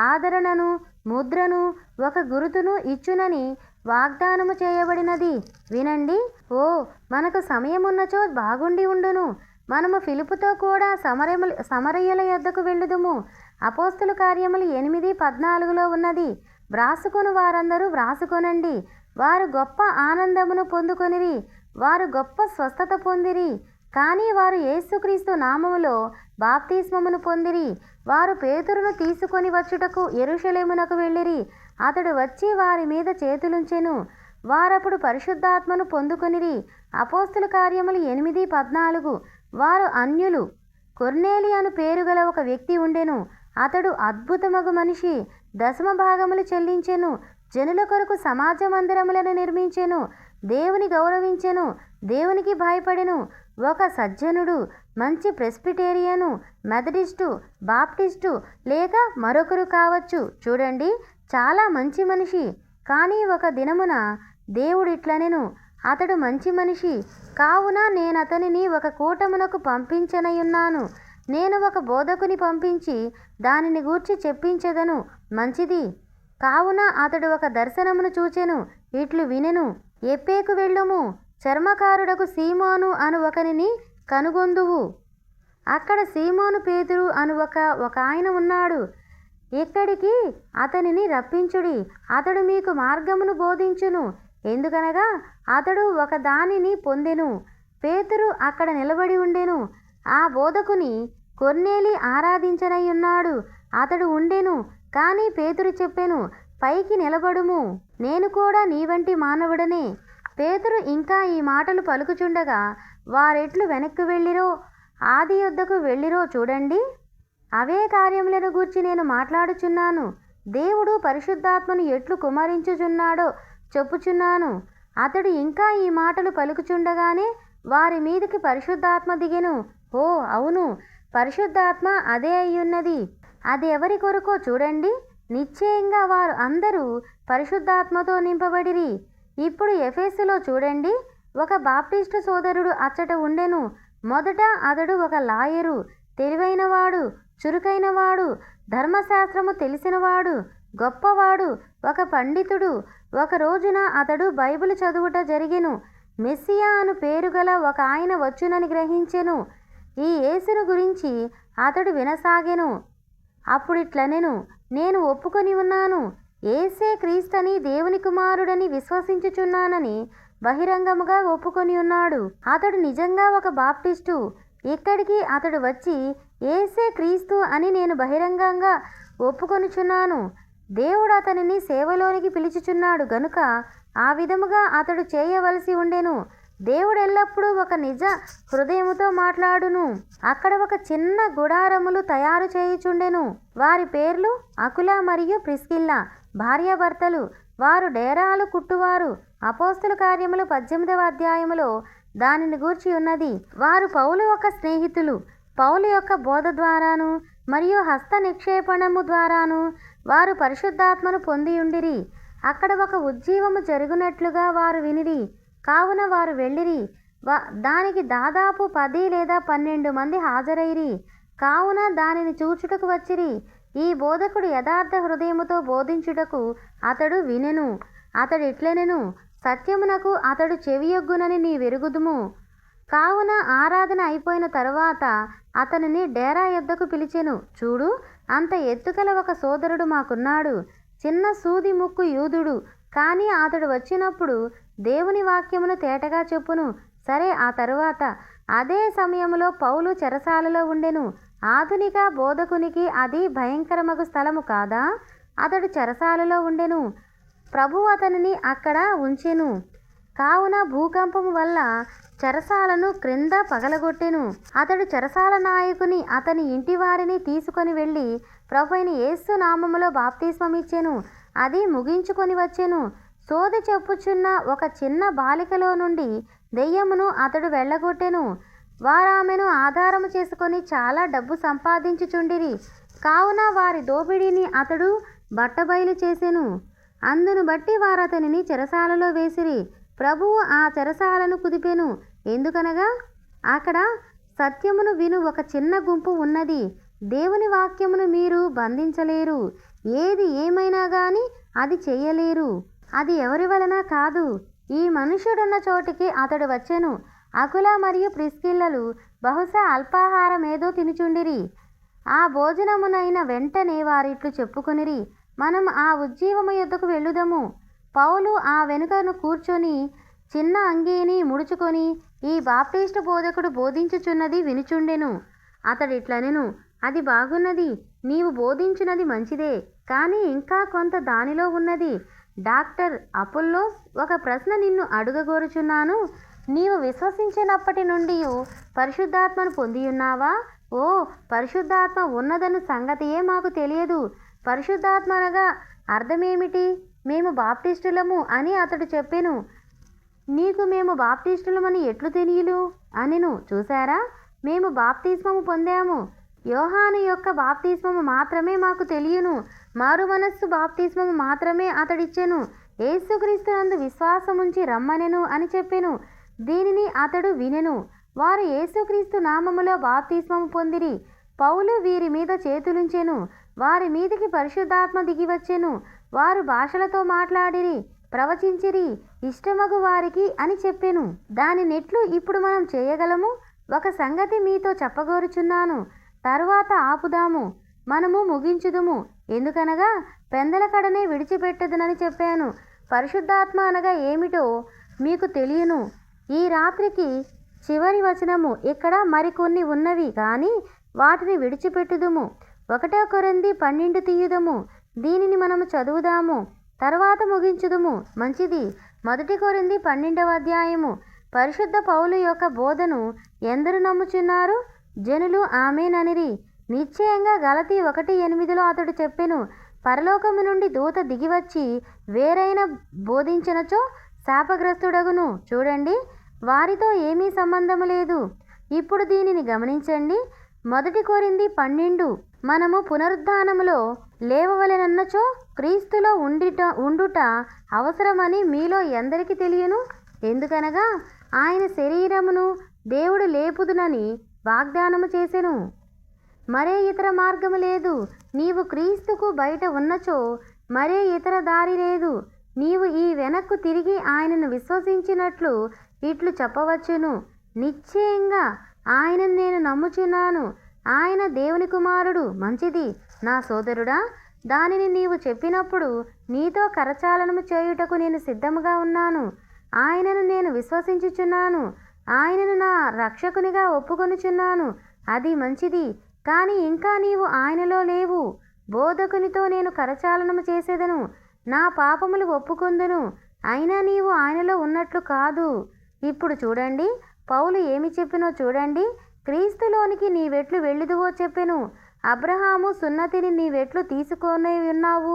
ఆదరణను, ముద్రను, ఒక గురుతును ఇచ్చునని వాగ్దానము చేయబడినది. వినండి. ఓ, మనకు సమయమున్నచో బాగుండి ఉండును. మనము ఫిలిపుతో కూడా సమరయుల యొద్దకు వెళ్ళుదుము. అపోస్తుల కార్యములు 8:14 ఉన్నది. వ్రాసుకొను వారందరూ వ్రాసుకొనండి. వారు గొప్ప ఆనందమును పొందుకొనిరి. వారు గొప్ప స్వస్థత పొందిరి. కానీ వారు యేసుక్రీస్తు నామములో బాప్తిస్మమును పొందిరి. వారు పేతురును తీసుకొని వచ్చుటకు యెరూషలేమునకు వెళ్ళిరి. అతడు వచ్చి వారి మీద చేతులుంచెను. వారప్పుడు పరిశుద్ధాత్మను పొందుకొనిరి. అపోస్తుల కార్యములు 8:14. వారు అన్యులు. కొర్నేలి అను పేరు గల ఒక వ్యక్తి ఉండెను. అతడు అద్భుతమగు మనిషి. దశమ భాగములు చెల్లించెను. జనుల కొరకు సమాజ మందిరములను నిర్మించెను. దేవుని గౌరవించెను. దేవునికి భయపడెను. ఒక సజ్జనుడు. మంచి ప్రెస్బిటేరియను, మెథడిస్టు, బాప్టిస్టు లేక మరొకరు కావచ్చు. చూడండి, చాలా మంచి మనిషి. కానీ ఒక దినమున దేవుడిట్లనెను, అతడు మంచి మనిషి కావున నేనతనిని ఒక కూటమునకు పంపించనయున్నాను. నేను ఒక బోధకుని పంపించి దానిని గూర్చి చెప్పించెదను. మంచిది. కావున అతడు ఒక దర్శనమును చూచెను. ఇట్లు వినెను. ఎప్పేకు వెళ్ళుము. చర్మకారుడకు సీమోను అను ఒకనిని కనుగొందువు. అక్కడ సీమోను పేతురు అను ఒక ఆయన ఉన్నాడు. ఇక్కడికి అతనిని రప్పించుడి. అతడు మీకు మార్గమును బోధించును. ఎందుకనగా అతడు ఒక దానిని పొందెను. పేతురు అక్కడ నిలబడి ఉండెను. ఆ బోధకుని కొర్నేలి ఆరాధించనయ్యున్నాడు. అతడు ఉండెను. కానీ పేతురు చెప్పెను, పైకి నిలబడుము, నేను కూడా నీ వంటి మానవుడనే. పేతురు ఇంకా ఈ మాటలు పలుకుచుండగా వారెట్లు వెనక్కి వెళ్ళిరో, ఆది యొద్దకు వెళ్ళిరో చూడండి. అవే కార్యములను గూర్చి నేను మాట్లాడుచున్నాను. దేవుడు పరిశుద్ధాత్మను ఎట్లు కుమ్మరించుచున్నాడో చెప్పుచున్నాను. అతడు ఇంకా ఈ మాటలు పలుకుచుండగానే వారి మీదకి పరిశుద్ధాత్మ దిగెను. ఓ, అవును, పరిశుద్ధాత్మ అదే అయ్యున్నది. అది ఎవరి కొరకో చూడండి. నిశ్చయంగా వారు అందరూ పరిశుద్ధాత్మతో నింపబడిరి. ఇప్పుడు ఎఫెసులో చూడండి, ఒక బాప్టిస్టు సోదరుడు అచ్చట ఉండెను. మొదట అతడు ఒక లాయరు, తెలివైనవాడు, చురుకైనవాడు, ధర్మశాస్త్రము తెలిసినవాడు, గొప్పవాడు, ఒక పండితుడు. ఒక రోజున అతడు బైబిల్ చదువుట జరిగెను. మెస్సియా అను పేరు గల ఒక ఆయన వచ్చునని గ్రహించెను. ఈ యేసును గురించి అతడు వినసాగెను. అప్పుడిట్లనెను, నేను ఒప్పుకొని ఉన్నాను, యేసే క్రీస్తని దేవుని కుమారుడని విశ్వసించుచున్నానని బహిరంగముగా ఒప్పుకొని ఉన్నాడు. అతడు నిజంగా ఒక బాప్టిస్టు. ఇక్కడికి అతడు వచ్చి యేసే క్రీస్తు అని నేను బహిరంగంగా ఒప్పుకొనుచున్నాను. దేవుడు అతనిని సేవలోనికి పిలుచుచున్నాడు గనుక ఆ విధముగా అతడు చేయవలసి ఉండెను. దేవుడు ఎల్లప్పుడూ ఒక నిజ హృదయముతో మాట్లాడును. అక్కడ ఒక చిన్న గుడారములు తయారు చేయుచుండెను. వారి పేర్లు అకుల మరియు ప్రిస్కిల్లా, భార్యాభర్తలు. వారు డేరాలు కుట్టువారు. అపోస్తుల కార్యములు 18వ అధ్యాయములో దానిని గూర్చి ఉన్నది. వారు పౌలు యొక్క స్నేహితులు. పౌలు యొక్క బోధ ద్వారాను మరియు హస్త నిక్షేపణము ద్వారాను వారు పరిశుద్ధాత్మను పొందియుండిరి. అక్కడ ఒక ఉజ్జీవము జరుగునట్లుగా వారు వినిరి. కావున వారు వెళ్ళిరి. దానికి దాదాపు 10 లేదా 12 మంది హాజరైరి. కావున దానిని చూచుటకు వచ్చిరి. ఈ బోధకుడు యథార్థ హృదయముతో బోధించుటకు అతడు వినెను. అతడు ఇట్లనెను, సత్యమునకు అతడు చెవియొగ్గునని నీ వెరుగుదుము. కావున ఆరాధన అయిపోయిన తరువాత అతనిని డేరా యొద్దకు పిలిచెను. చూడు, అంత ఎత్తుగల ఒక సోదరుడు మాకున్నాడు. చిన్న సూది ముక్కు యూదుడు, కానీ అతడు వచ్చినప్పుడు దేవుని వాక్యమును తేటగా చెప్పును. సరే, ఆ తరువాత అదే సమయంలో పౌలు చెరసాలలో ఉండెను. ఆధునిక బోధకునికి అది భయంకరమగు స్థలము కాదా? అతడు చెరసాలలో ఉండెను. ప్రభువు అతనిని అక్కడ ఉంచెను. కావున భూకంపము వల్ల చెరసాలను క్రింద పగలగొట్టెను. అతడు చెరసాల నాయకుని అతని ఇంటి వారిని తీసుకొని వెళ్ళి ప్రభువైన యేసు నామములో బాప్తిస్మమిచ్చెను. అది ముగించుకొని వచ్చెను. సోది చెప్పుచున్న ఒక చిన్న బాలికలో నుండి దెయ్యమును అతడు వెళ్ళగొట్టెను. వారామెను ఆధారము చేసుకొని చాలా డబ్బు సంపాదించుచుండిరి. కావున వారి దోపిడీని అతడు బట్టబయలు చేసెను. అందును బట్టి వారతనిని చెరసాలలో వేసిరి. ప్రభువు ఆ చెరసాలను కుదిపెను. ఎందుకనగా అక్కడ సత్యమును విను ఒక చిన్న గుంపు ఉన్నది. దేవుని వాక్యమును మీరు బంధించలేరు. ఏది ఏమైనా గాని అది చెయ్యలేరు. అది ఎవరి వలన కాదు. ఈ మనుష్యుడున్న చోటికి అతడు వచ్చెను. అకుల మరియు ప్రిస్కిల్లలు బహుశా అల్పాహారం ఏదో తినుచుండిరి. ఆ భోజనమునైన వెంటనే వారిట్లు చెప్పుకొనిరి, మనం ఆ ఉజ్జీవము యొద్దకు వెళ్ళుదము. పౌలు ఆ వెనుకను కూర్చొని చిన్న అంగీని ముడుచుకొని ఈ బాప్టిస్టు బోధకుడు బోధించుచున్నది వినుచుండెను. అతడిట్లనెను, అది బాగున్నది, నీవు బోధించున్నది మంచిదే, కానీ ఇంకా కొంత దానిలో ఉన్నది. డాక్టర్ అపోల్లోస్, ఒక ప్రశ్న నిన్ను అడుగగోరుచున్నాను. నీవు విశ్వసించినప్పటి నుండి పరిశుద్ధాత్మను పొందియున్నావా? ఓ, పరిశుద్ధాత్మ ఉన్నదను సంగతియే మాకు తెలియదు. పరిశుద్ధాత్మ అనగా అర్థమేమిటి? మేము బాప్టిస్టులము అని అతడు చెప్పెను. నీకు మేము బాప్టిస్టులమని ఎట్లు తెలియలు అనెను. చూసారా, మేము బాప్తిస్మము పొందాము. యోహాను యొక్క బాప్తిస్మము మాత్రమే మాకు తెలియను. మారు మనస్సు బాప్తిస్మము మాత్రమే అతడిచ్చెను. యేసుక్రీస్తునందు విశ్వాసముంచి రమ్మనెను అని చెప్పెను. దీనిని అతడు వినెను. వారు యేసుక్రీస్తు నామములో బాప్తిస్మము పొందిరి. పౌలు వీరి మీద చేతులుంచెను. వారి మీదికి పరిశుద్ధాత్మ దిగివచ్చెను. వారు భాషలతో మాట్లాడిరి, ప్రవచించిరి, ఇష్టమగు వారికి అని చెప్పెను. దానినెట్లు ఇప్పుడు మనం చేయగలము? ఒక సంగతి మీతో చెప్పగోరుచున్నాను, తరువాత ఆపుదాము, మనము ముగించుదుము. ఎందుకనగా పెందల కడనే విడిచిపెట్టదునని చెప్పాను. పరిశుద్ధాత్మ అనగా ఏమిటో మీకు తెలియను. ఈ రాత్రికి చివరి వచనము. ఇక్కడ మరికొన్ని ఉన్నవి కానీ వాటిని విడిచిపెట్టుదుము. 1 కొరింథీ 12 తీయుదము. దీనిని మనము చదువుదాము, తర్వాత ముగించుదుము. మంచిది. 1 కొరింథీ 12వ అధ్యాయము. పరిశుద్ధ పౌలు యొక్క బోధను ఎందరు నమ్ముచున్నారు? జనులు ఆమేననిరి. నిశ్చయంగా గలతీ 1:8లో అతడు చెప్పెను, పరలోకము నుండి దూత దిగివచ్చి వేరైన బోధించినచో శాపగ్రస్తుడగును. చూడండి, వారితో ఏమీ సంబంధము లేదు. ఇప్పుడు దీనిని గమనించండి. 1 కొరింథీ 12 మనము పునరుద్ధానములో లేవవలెనన్నచో క్రీస్తులో ఉండుట అవసరమని మీలో ఎందరికి తెలియను? ఎందుకనగా ఆయన శరీరమును దేవుడు లేపుదునని వాగ్దానము చేసెను. మరే ఇతర మార్గము లేదు. నీవు క్రీస్తుకు బయట ఉన్నచో మరే ఇతర దారి లేదు. నీవు ఈ వెనక్కు తిరిగి ఆయనను విశ్వసించినట్లు ఇట్లు చెప్పవచ్చును, నిశ్చయంగా ఆయనను నేను నమ్ముచున్నాను, ఆయన దేవుని కుమారుడు. మంచిది నా సోదరుడా, దానిని నీవు చెప్పినప్పుడు నీతో కరచాలనము చేయుటకు నేను సిద్ధముగా ఉన్నాను. ఆయనను నేను విశ్వసించుచున్నాను, ఆయనను నా రక్షకునిగా ఒప్పుకొనుచున్నాను. అది మంచిది. కానీ ఇంకా నీవు ఆయనలో లేవు. బోధకునితో నేను కరచాలనము చేసేదను, నా పాపములు ఒప్పుకొందును, అయినా నీవు ఆయనలో ఉన్నట్లు కాదు. ఇప్పుడు చూడండి, పౌలు ఏమి చెప్పినో చూడండి. క్రీస్తులోనికి నీవెట్లు వెళ్ళుదువో చెప్పెను. అబ్రహాము సున్నతిని నీవెట్లు తీసుకొని ఉన్నావు?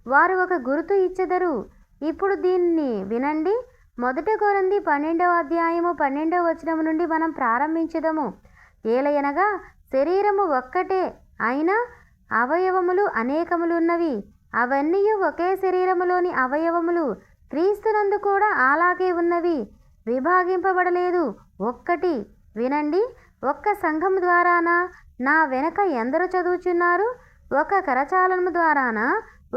వారు ఒక గుర్తు ఇచ్చెదరు. ఇప్పుడు దీన్ని వినండి. 1 కొరింథీ 12వ అధ్యాయము 12వ వచనము నుండి మనం ప్రారంభించుదాము. ఏలయనగా శరీరము ఒక్కటే, అయినా అవయవములు అనేకములున్నవి. అవన్నీ ఒకే శరీరములోని అవయవములు. క్రీస్తునందు కూడా అలాగే ఉన్నవి, విభాగింపబడలేదు, ఒక్కటి. వినండి, ఒక్క సంఘం ద్వారానా? నా వెనక ఎందరు చదువుచున్నారు? ఒక కరచాలనము ద్వారానా?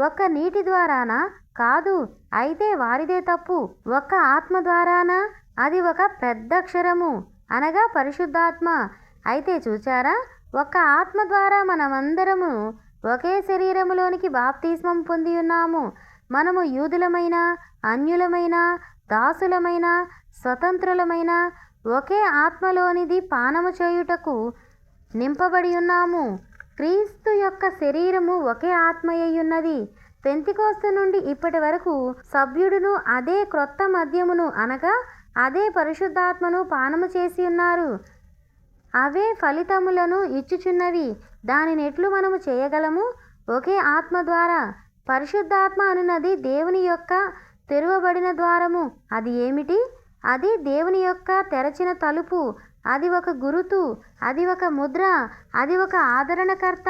ఒక్క నీటి ద్వారానా? కాదు, అయితే వారిదే తప్పు. ఒక్క ఆత్మ ద్వారానా? అది ఒక పెద్దక్షరము, అనగా పరిశుద్ధాత్మ. అయితే చూచారా, ఒక్క ఆత్మ ద్వారా మనమందరము ఒకే శరీరములోనికి బాప్తిస్మం పొంది ఉన్నాము. మనము యూదులమైన, అన్యులమైన, దాసులమైన, స్వతంత్రులమైన ఒకే ఆత్మలోనిది పానము చేయుటకు నింపబడి ఉన్నాము. క్రీస్తు యొక్క శరీరము ఒకే ఆత్మయ్యున్నది. పెంతెకోస్తు నుండి ఇప్పటి వరకు సభ్యుడును అదే క్రొత్త మద్యమును, అనగా అదే పరిశుద్ధాత్మను పానము చేసి ఉన్నారు. అవే ఫలితములను ఇచ్చుచున్నవి. దానినెట్లు మనము చేయగలము? ఒకే ఆత్మ ద్వారా. పరిశుద్ధాత్మ అనున్నది దేవుని యొక్క తెరవబడిన ద్వారము. అది ఏమిటి? అది దేవుని యొక్క తెరచిన తలుపు. అది ఒక గురుతు, అది ఒక ముద్ర, అది ఒక ఆదరణకర్త,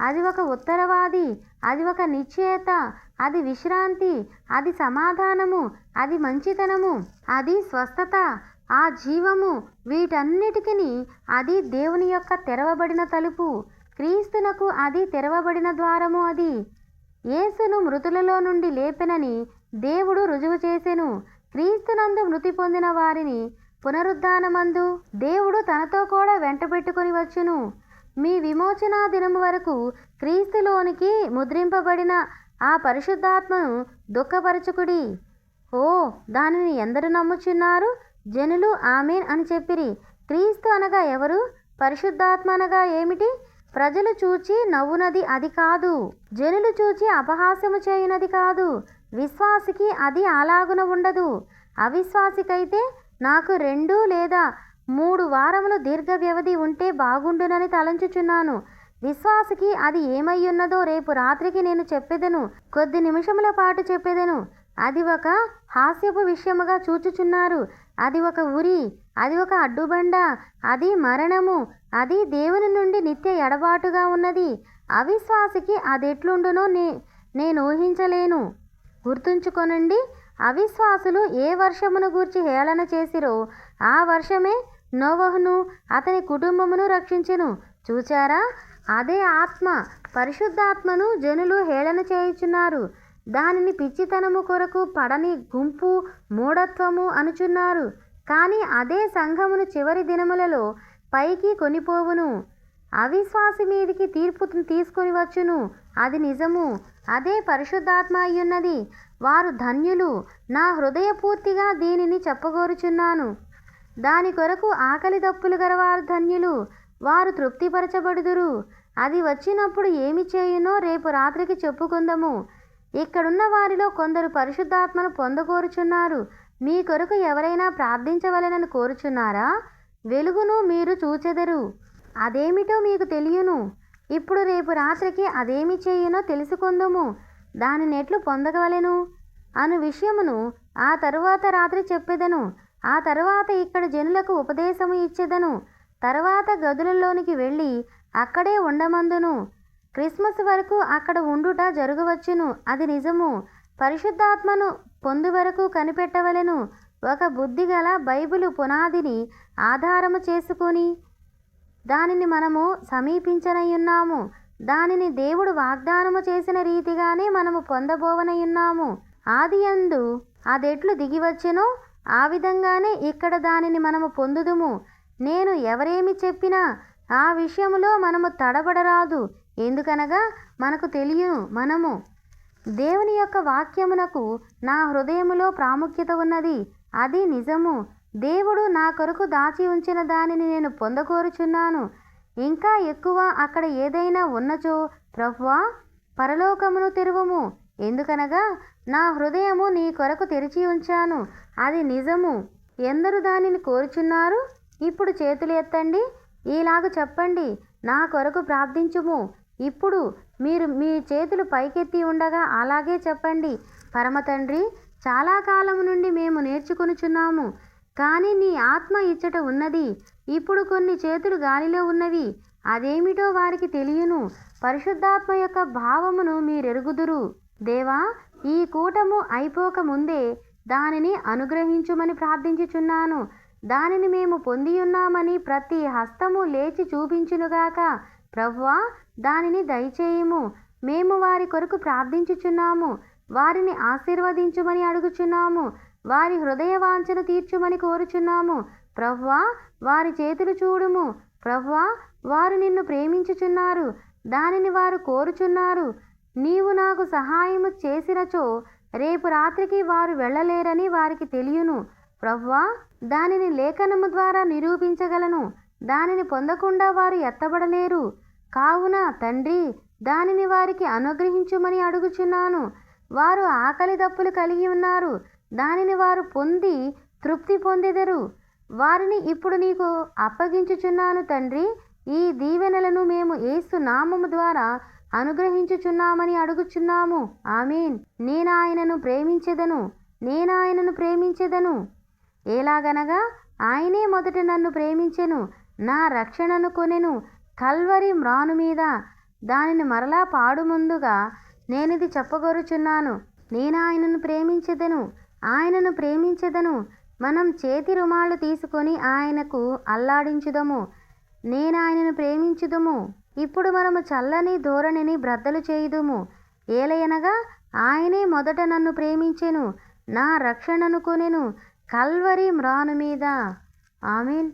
అది ఒక ఉత్తరవాది, అది ఒక నిశ్చయత, అది విశ్రాంతి, అది సమాధానము, అది మంచితనము, అది స్వస్థత, ఆ జీవము. వీటన్నిటికీ అది దేవుని యొక్క తెరవబడిన తలుపు. క్రీస్తునకు అది తెరవబడిన ద్వారము. అది యేసును మృతులలో నుండి లేపెనని దేవుడు రుజువు చేసెను. క్రీస్తునందు మృతి పొందిన వారిని పునరుద్ధానమందు దేవుడు తనతో కూడా వెంటబెట్టుకొని వచ్చును. మీ విమోచనా దినము వరకు క్రీస్తులోనికి ముద్రింపబడిన ఆ పరిశుద్ధాత్మను దుఃఖపరచుకుడి. ఓ, దానిని ఎందరు నమ్ముచున్నారు? జనులు ఆమేన్ అని చెప్పిరి. క్రీస్తు అనగా ఎవరు? పరిశుద్ధాత్మ అనగా ఏమిటి? ప్రజలు చూచి నవ్వునది అది కాదు, జనులు చూచి అపహాస్యము చేయునది కాదు. విశ్వాసికి అది అలాగున ఉండదు. అవిశ్వాసికైతే నాకు 2 లేదా 3 వారములు దీర్ఘ వ్యవధి ఉంటే బాగుండునని తలంచుచున్నాను. విశ్వాసికి అది ఏమయ్యున్నదో రేపు రాత్రికి నేను చెప్పెదను, కొద్ది నిమిషముల పాటు చెప్పెదను. అది ఒక హాస్యపు విషయముగా చూచుచున్నారు. అది ఒక ఉరి, అది ఒక అడ్డుబండ, అది మరణము, అది దేవుని నుండి నిత్య ఎడబాటుగా ఉన్నది. అవిశ్వాసికి అదెట్లుండునో నేను ఊహించలేను. గుర్తుంచుకొనండి, అవిశ్వాసులు ఏ వర్షమును గూర్చి హేళన చేసిరో ఆ వర్షమే నోవహును అతని కుటుంబమును రక్షించెను. చూచారా, అదే ఆత్మ, పరిశుద్ధాత్మను జనులు హేళన చేయుచున్నారు. దానిని పిచ్చితనము కొరకు పడని గుంపు, మూఢత్వము అనుచున్నారు. కానీ అదే సంఘమును చివరి దినములలో పైకి కొనిపోవును. అవిశ్వాసి మీదికి తీర్పు తీసుకొని వచ్చును. అది నిజము. అదే పరిశుద్ధాత్మ అయ్యున్నది. వారు ధన్యులు. నా హృదయపూర్తిగా దీనిని చెప్పగోరుచున్నాను. దాని కొరకు ఆకలి దప్పులు గలవారు ధన్యులు, వారు తృప్తిపరచబడుదురు. అది వచ్చినప్పుడు ఏమి చేయునో రేపు రాత్రికి చెప్పుకుందాము. ఇక్కడున్న వారిలో కొందరు పరిశుద్ధాత్మను పొందగోరుచున్నారు. మీ కొరకు ఎవరైనా ప్రార్థించవలెనని కోరుచున్నారా? వెలుగును మీరు చూచెదరు, అదేమిటో మీకు తెలియను. ఇప్పుడు రేపు రాత్రికి అదేమి చేయునో తెలుసుకుందాము. దానిని ఎట్లు పొందగవలెను అను విషయమును ఆ తరువాత రాత్రి చెప్పెదను. ఆ తరువాత ఇక్కడ జనులకు ఉపదేశము ఇచ్చెదను. తరువాత గదులలోనికి వెళ్ళి అక్కడే ఉండమందును. క్రిస్మస్ వరకు అక్కడ ఉండుట జరగవచ్చును, అది నిజము. పరిశుద్ధాత్మను పొందు వరకు కనిపెట్టవలెను. ఒక బుద్ధిగల బైబిలు పునాదిని ఆధారము చేసుకొని దానిని మనము సమీపించనయున్నాము. దానిని దేవుడు వాగ్దానము చేసిన రీతిగానే మనము పొందబోవనయున్నాము. ఆదియందు అదెట్లు దిగివచ్చెనో ఆ విధంగానే ఇక్కడ దానిని మనము పొందుదుము. నేను ఎవరేమి చెప్పినా ఆ విషయములో మనము తడబడరాదు. ఎందుకనగా మనకు తెలియను, మనము దేవుని యొక్క వాక్యమునకు నా హృదయములో ప్రాముఖ్యత ఉన్నది, అది నిజము. దేవుడు నా కొరకు దాచి ఉంచిన దానిని నేను పొందకోరుచున్నాను. ఇంకా ఎక్కువ అక్కడ ఏదైనా ఉన్నచో ప్రభువా పరలోకమును తెరువుము. ఎందుకనగా నా హృదయము నీ కొరకు తెరిచి ఉంచాను, అది నిజము. ఎందరు దానిని కోరుచున్నారు? ఇప్పుడు చేతులు ఎత్తండి, ఇలాగ చెప్పండి, నా కొరకు ప్రార్థించుము. ఇప్పుడు మీరు మీ చేతులు పైకెత్తి ఉండగా అలాగే చెప్పండి. పరమ తండ్రి, చాలా కాలం నుండి మేము నేర్చుకొనుచున్నాము, కానీ నీ ఆత్మ ఇచ్చట ఉన్నది. ఇప్పుడు కొన్ని చేతులు గాలిలో ఉన్నవి, అదేమిటో వారికి తెలియను. పరిశుద్ధాత్మ యొక్క భావమును మీరెరుగుదురు. దేవా, ఈ కూటము అయిపోక ముందే దానిని అనుగ్రహించుమని ప్రార్థించుచున్నాను. దానిని మేము పొందియున్నామని ప్రతి హస్తము లేచి చూపించునుగాక. ప్రభువా, దానిని దయచేయుము. మేము వారి కొరకు ప్రార్థించుచున్నాము. వారిని ఆశీర్వదించుమని అడుగుచున్నాము. వారి హృదయ వాంఛను తీర్చుమని కోరుచున్నాము. ప్రభువా, వారి చేతులు చూడుము. ప్రభువా, వారు నిన్ను ప్రేమించుచున్నారు, దానిని వారు కోరుచున్నారు. నీవు నాకు సహాయము చేసినచో రేపు రాత్రికి వారు వెళ్ళలేరని వారికి తెలియను. ప్రభువా, దానిని లేఖనము ద్వారా నిరూపించగలను. దానిని పొందకుండా వారు ఎత్తబడలేరు. కావున తండ్రి, దానిని వారికి అనుగ్రహించుమని అడుగుచున్నాను. వారు ఆకలి దప్పులు కలిగి ఉన్నారు, దానిని వారు పొంది తృప్తి పొందెదరు. వారిని ఇప్పుడు నీకు అప్పగించుచున్నాను తండ్రి. ఈ దీవెనలను మేము యేసు నామము ద్వారా అనుగ్రహించుచున్నామని అడుగుచున్నాము. ఆమేన్. నేనాయనను ప్రేమించెదను. ఎలాగనగా ఆయనే మొదట నన్ను ప్రేమించెను, నా రక్షణను కొనెను. కల్వరి మ్రాను మీద దానిని మరలా పాడు ముందుగా నేనిది చెప్పగోరుచున్నాను. నేనాయనను ప్రేమించెదను. మనం చేతి రుమాళ్ళు తీసుకొని ఆయనకు అల్లాడించుదము. నేనాయనను ప్రేమించుదుము. ఇప్పుడు మనము చల్లని ధోరణిని బ్రద్దలు చేయుదుము. ఏలయనగా ఆయనే మొదట నన్ను ప్రేమించెను, నా రక్షణను కొనెను కల్వరి మ్రాను మీద. ఆమేన్.